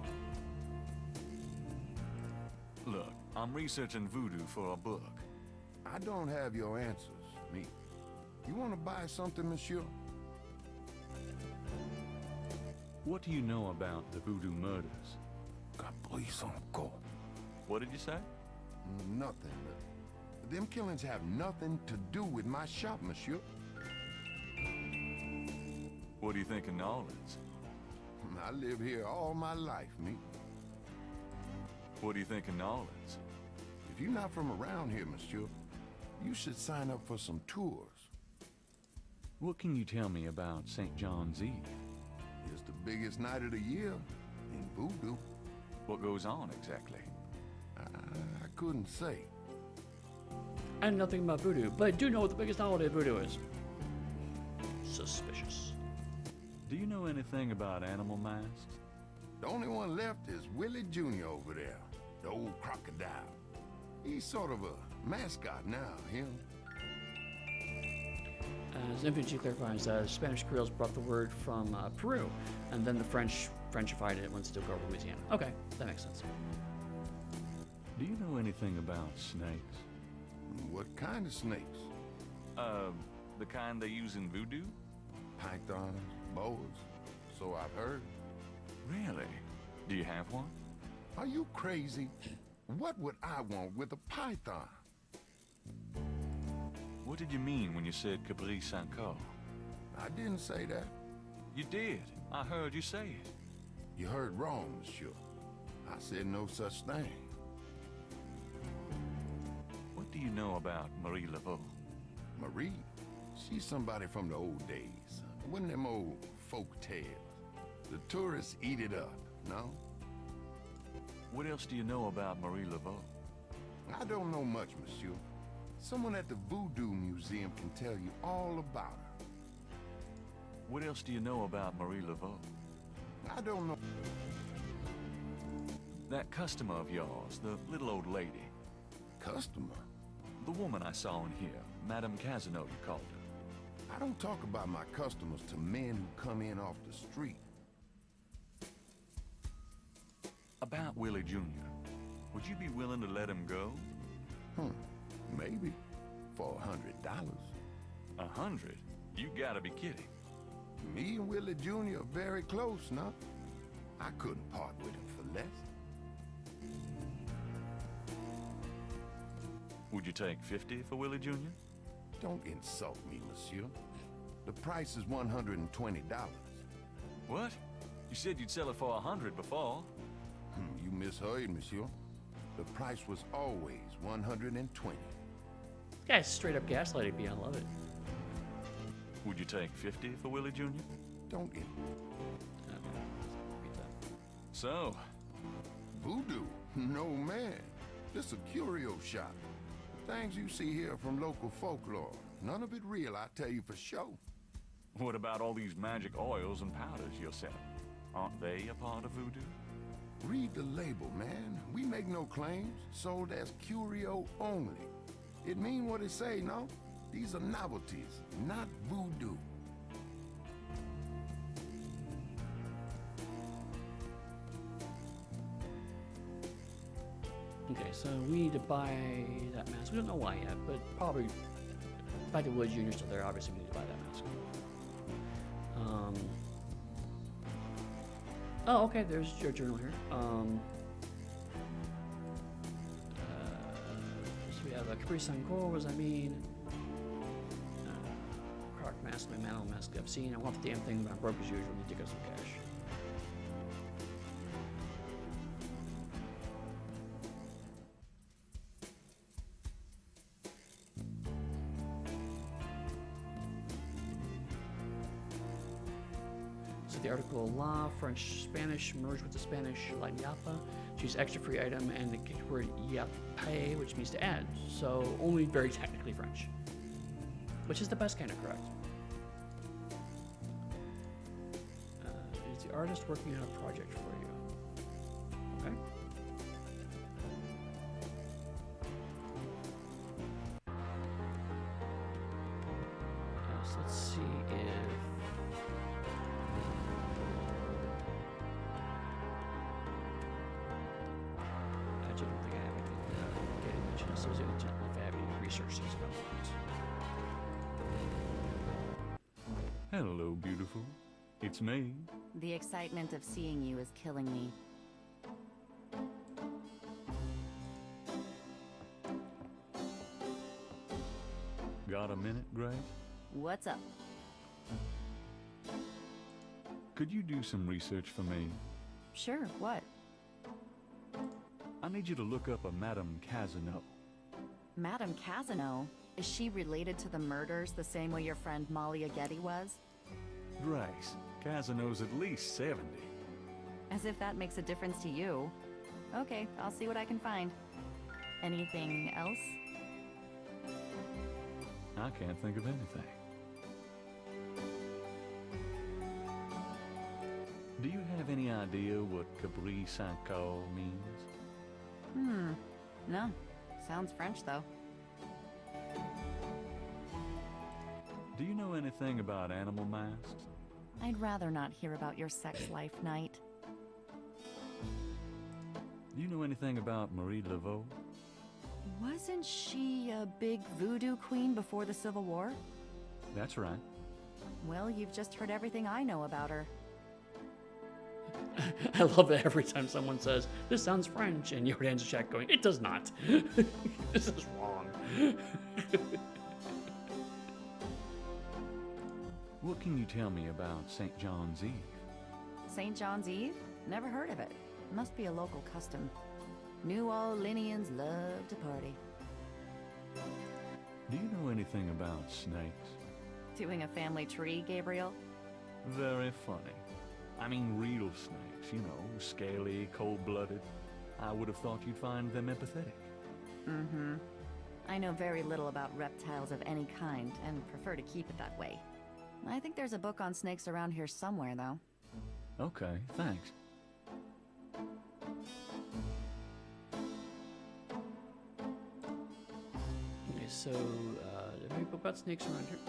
Look, I'm researching voodoo for a book. I don't have your answers, me. You want to buy something, monsieur? What do you know about the voodoo murders? Caprice encore. What did you say? Nothing. Them killings have nothing to do with my shop, monsieur. What do you think of New Orleans? I live here all my life, me. What do you think of New Orleans? If you're not from around here, monsieur, you should sign up for some tours. What can you tell me about St. John's Eve? It's the biggest night of the year in voodoo. What goes on exactly? I couldn't say. I know nothing about voodoo, but I do know what the biggest holiday of voodoo is. Suspicious. Do you know anything about animal masks? The only one left is Willie Jr. over there, the old crocodile. He's sort of a mascot now, him. As Infinity clarifies, Spanish Creoles brought the word from Peru, and then the French Frenchified it when it still called Louisiana. Okay, that makes sense. Do you know anything about snakes? What kind of snakes? The kind they use in voodoo? Pythons, boas, so I've heard. Really? Do you have one? Are you crazy? What would I want with a python? What did you mean when you said Caprice encore? I didn't say that. You did. I heard you say it. You heard wrong, monsieur. I said no such thing. What do you know about Marie Laveau? Marie? She's somebody from the old days. One of them old folk tales. The tourists eat it up, no? What else do you know about Marie Laveau? I don't know much, monsieur. Someone at the Voodoo Museum can tell you all about her. What else do you know about Marie Laveau? I don't know. That customer of yours, the little old lady. Customer? The woman I saw in here, Madame Casino, you called her. I don't talk about my customers to men who come in off the street. About Willie Jr. Would you be willing to let him go? Maybe. For $100. 100? You gotta be kidding. Me and Willie Jr. are very close now. I couldn't part with him for less. Would you take 50 for Willie Jr.? Don't insult me, monsieur. The price is $120. What? You said you'd sell it for 100 before. You misheard, monsieur. The price was always $120. Guy's straight up gaslighting me. I love it. Would you take 50 for Willie Jr.? Don't get So, voodoo? No, man. This a curio shop. The things you see here from local folklore. None of it real, I tell you for sure. what about all these magic oils and powders you're selling? Aren't they a part of voodoo? Read the label, man. We make no claims. Sold as curio only. It mean what it say, no? These are novelties, not voodoo. Okay, so we need to buy that mask. We don't know why yet, but probably the fact that Wood Jr.'s still there, obviously we need to buy that mask. Oh, okay, there's your journal here. So we have a Capri Sancore, what does that mean? Croc mask, my Manimal mask I've seen. I want the damn thing, but I'm broke as usual. Need to get some cash. The article La French Spanish merged with the Spanish La Yapa to use extra free item and the word yape, which means to add. So only very technically French, which is the best kind of correct. Is the artist working on a project for you? Okay. if I have any research things about that. Hello, beautiful. It's me. The excitement of seeing you is killing me. Got a minute, Grace? What's up? Could you do some research for me? Sure, what? I need you to look up a Madame Casino. Madame Casino? Is she related to the murders the same way your friend Malia Getty was? Grace, Casino's at least 70. As if that makes a difference to you. Okay, I'll see what I can find. Anything else? I can't think of anything. Do you have any idea what Cabri Saint-Caux means? No. Sounds French, though. Do you know anything about animal masks? I'd rather not hear about your sex life, Knight. Do you know anything about Marie Laveau? Wasn't she a big voodoo queen before the Civil War? That's right. Well, you've just heard everything I know about her. I love it every time someone says, "This sounds French," and your answer chat going, "It does not." This is wrong. What can you tell me about St. John's Eve? St. John's Eve? Never heard of it. Must be a local custom. New Orleanians love to party. Do you know anything about snakes? Doing a family tree, Gabriel? Very funny. I mean real snakes, you know, scaly, cold-blooded. I would have thought you'd find them empathetic. Mm-hmm. I know very little about reptiles of any kind, and prefer to keep it that way. I think there's a book on snakes around here somewhere, though. Okay, thanks. Okay, so, there may be a book about snakes around here.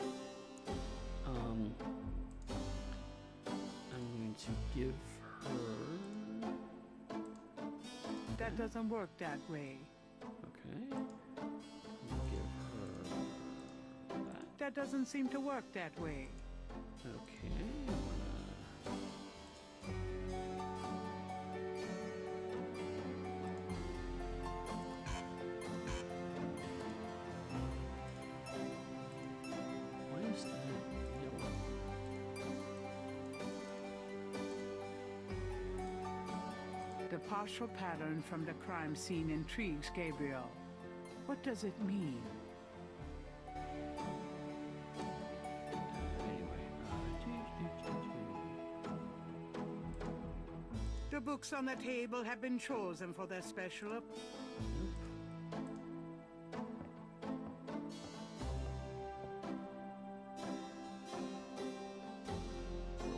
I'm going to give her... That doesn't work that way. Okay. I'm gonna give her that. That doesn't seem to work that way. Okay. Why is that yellow? The partial pattern from the crime scene intrigues Gabriel. What does it mean? The books on the table have been chosen for their special World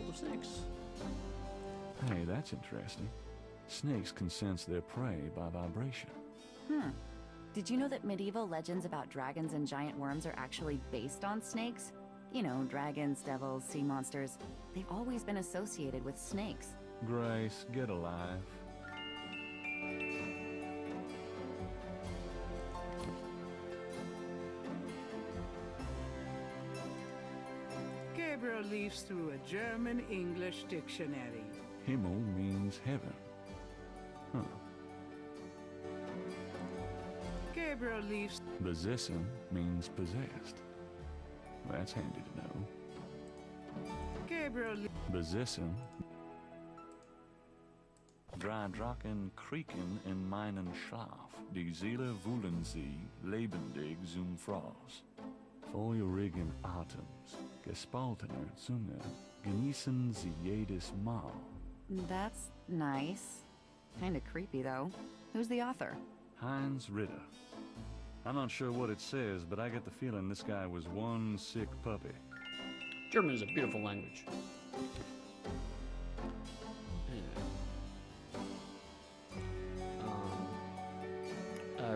of Snakes. Hey, that's interesting. Snakes can sense their prey by vibration. Did you know that medieval legends about dragons and giant worms are actually based on snakes? You know, dragons, devils, sea monsters. They've always been associated with snakes. Grace, get alive. Gabriel leafs through a German-English dictionary. Himmel means heaven. Huh. Gabriel leafs. Besessen means possessed. That's handy to know. Gabriel. Besessen. Drei Drachen kriegen in meinen Schlaf. Die Seele wollen sie lebendig zum Fraß. Feurigen Atems, gespaltener Zunge, genießen sie jedes Mal. That's nice. Kinda creepy, though. Who's the author? Heinz Ritter. I'm not sure what it says, but I get the feeling this guy was one sick puppy. German is a beautiful language.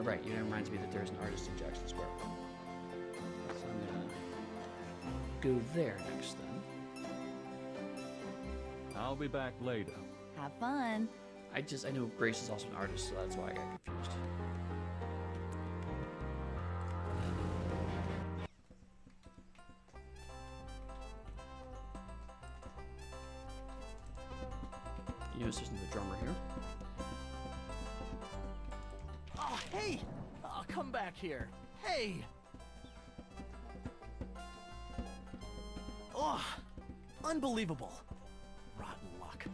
Right, you know, it reminds me that there's an artist in Jackson Square. So I'm gonna go there next then. I'll be back later. Have fun. I know Grace is also an artist, so that's why I got confused. new assistant to the drummer here. Oh, hey! Oh, come back here. Hey! Oh, unbelievable. Rotten luck.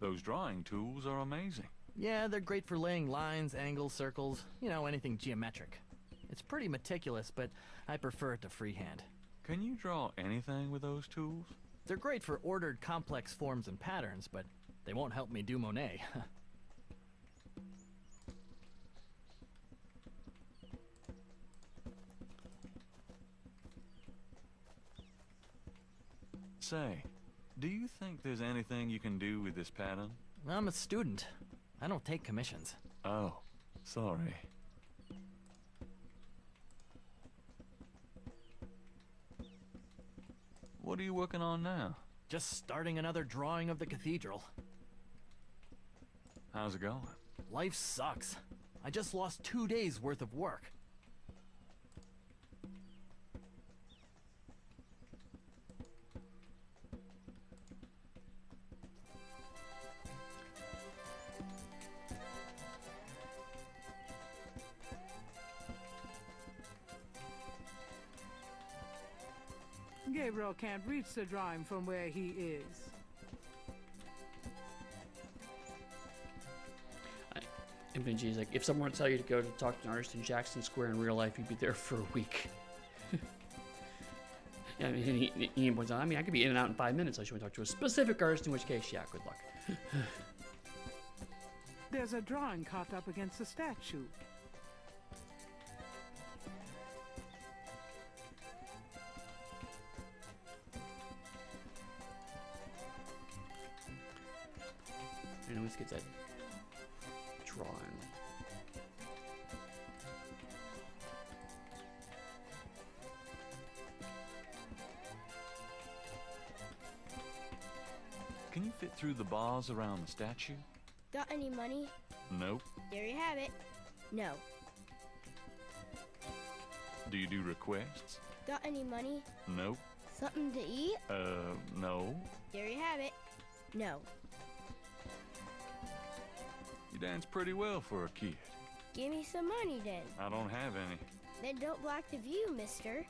Those drawing tools are amazing. Yeah, they're great for laying lines, angles, circles, you know, anything geometric. It's pretty meticulous, but I prefer it to freehand. Can you draw anything with those tools? They're great for ordered, complex forms and patterns, but they won't help me do Monet. Say, do you think there's anything you can do with this pattern? I'm a student. I don't take commissions. Oh, sorry. What are you working on now? Just starting another drawing of the cathedral. How's it going? Life sucks. I just lost 2 days worth of work. Gabriel can't reach the drawing from where he is. Infinite G is like, if someone were to tell you to go to talk to an artist in Jackson Square in real life, you'd be there for a week. Yeah, I mean, he points out, I mean, I could be in and out in 5 minutes. I should want to talk to a specific artist, in which case, yeah, good luck. There's a drawing caught up against a statue. And always gets that drawing. Can you fit through the bars around the statue? Got any money? Nope. There you have it. No. Do you do requests? Got any money? Nope. Something to eat? No. There you have it. No. You dance pretty well for a kid. Give me some money then. I don't have any. Then don't block the view, mister.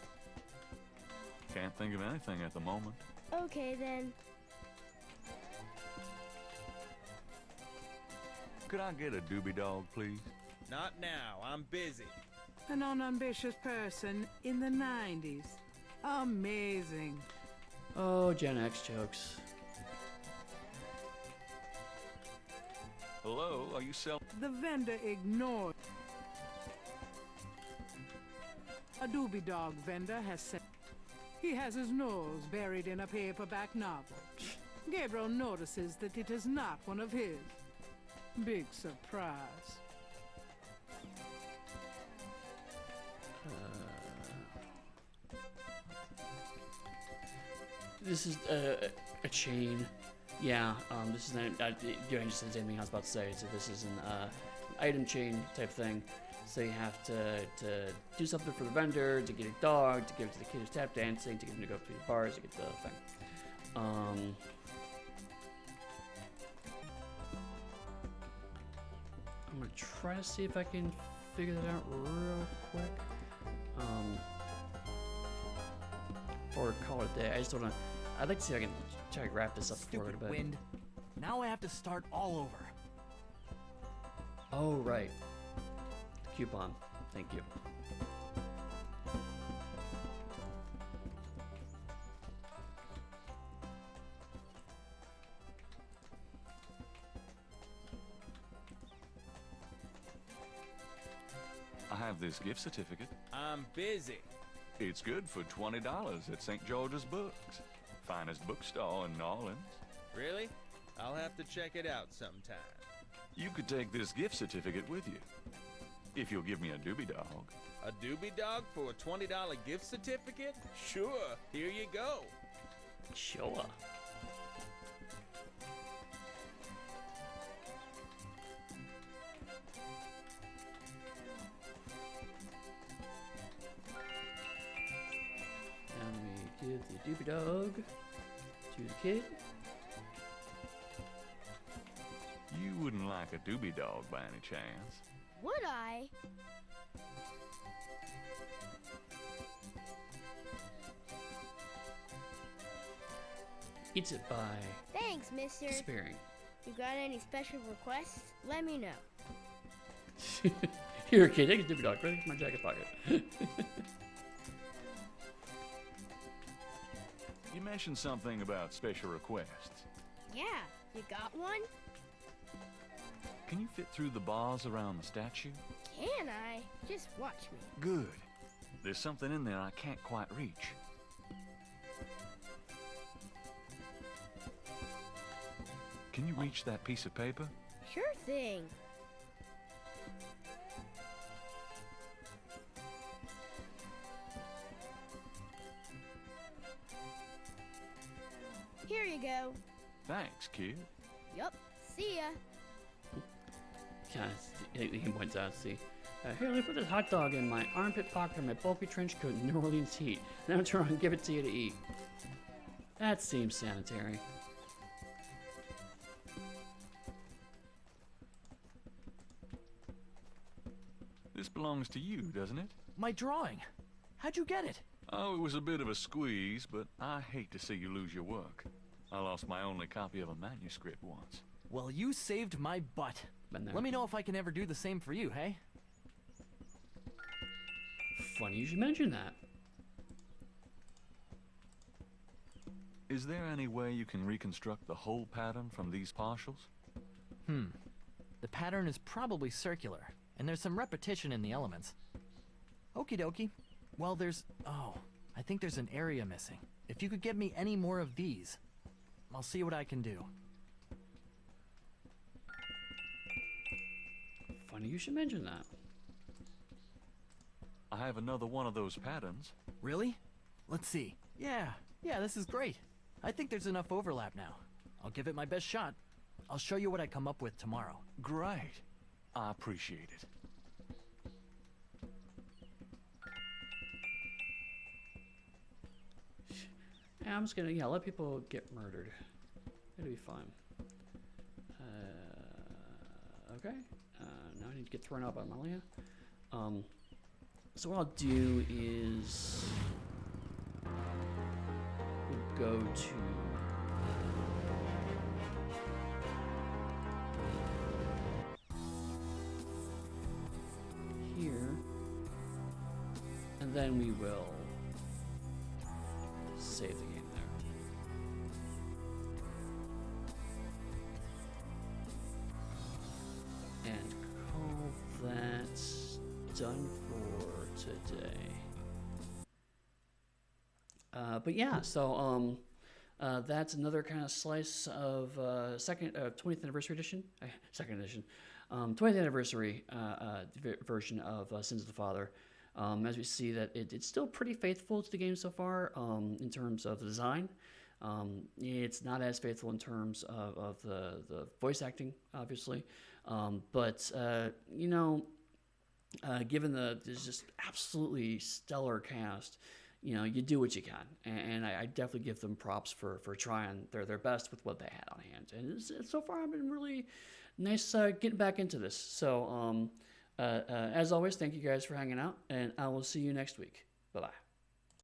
Can't think of anything at the moment. Okay then. Could I get a doobie dog, please? Not now. I'm busy. An unambitious person in the 90s. Amazing. Oh, Gen X jokes. Hello, are you selling? The vendor ignored. A doobie dog vendor has said he has his nose buried in a paperback novel. Gabriel notices that it is not one of his. Big surprise. This is a chain. Yeah, this is an, you just said the same thing I was about to say. So this is an item chain type thing. So you have to do something for the vendor, to get a dog, to give it to the kid who's tap dancing, to get him to go to the bars, to get the thing. I'm gonna try to see if I can figure that out real quick. Before we call it a day, I just wanna. I'd like to see if I can try to wrap this up before Stupid I go to bed. wind. Now I have to start all over. Oh right. Coupon. Thank you. I have this gift certificate. I'm busy. It's good for $20 at St. George's Books. Finest bookstore in New Orleans. Really? I'll have to check it out sometime. You could take this gift certificate with you. If you'll give me a doobie dog. A doobie dog for a $20 gift certificate? Sure, here you go. Sure. And we give the doobie dog to the kid. You wouldn't like a doobie dog by any chance. Would I? Eats it by Thanks, mister. despairing. You got any special requests? Let me know. Here, kid, take a doobie dog. Right into my jacket pocket. You mentioned something about special requests. Yeah, you got one? Can you fit through the bars around the statue? Can I? Just watch me. Good. There's something in there I can't quite reach. Can you reach that piece of paper? Sure thing. Here you go. Thanks, kid. Yup. See ya. Yeah, he points out, see. Here, let me put this hot dog in my armpit pocket of my bulky trench coat in New Orleans heat. Now turn around and give it to you to eat. That seems sanitary. This belongs to you, doesn't it? My drawing. How'd you get it? Oh, it was a bit of a squeeze, but I hate to see you lose your work. I lost my only copy of a manuscript once. Well, you saved my butt. Been there. Let me know if I can ever do the same for you, hey? Funny you should mention that. Is there any way you can reconstruct the whole pattern from these partials? The pattern is probably circular, and there's some repetition in the elements. Okie dokie. Well, I think there's an area missing. If you could get me any more of these, I'll see what I can do. Funny you should mention that. I have another one of those patterns. Really? Let's see. Yeah, this is great. I think there's enough overlap now. I'll give it my best shot. I'll show you what I come up with tomorrow. Great. I appreciate it. Yeah, I'm just gonna, let people get murdered. It'll be fun. Okay. Now I need to get thrown out by Malia. So what I'll do is we'll go to here, and then we will save the game there. And call that done for today. But yeah, so that's another kind of slice of 20th anniversary edition, 20th anniversary version of Sins of the Father. As we see that it's still pretty faithful to the game so far in terms of the design. It's not as faithful in terms of the voice acting, obviously. But given there's just absolutely stellar cast, you do what you can. And I definitely give them props for trying their best with what they had on hand. And so far, I've been really nice getting back into this. So, as always, thank you guys for hanging out, and I will see you next week. Bye-bye.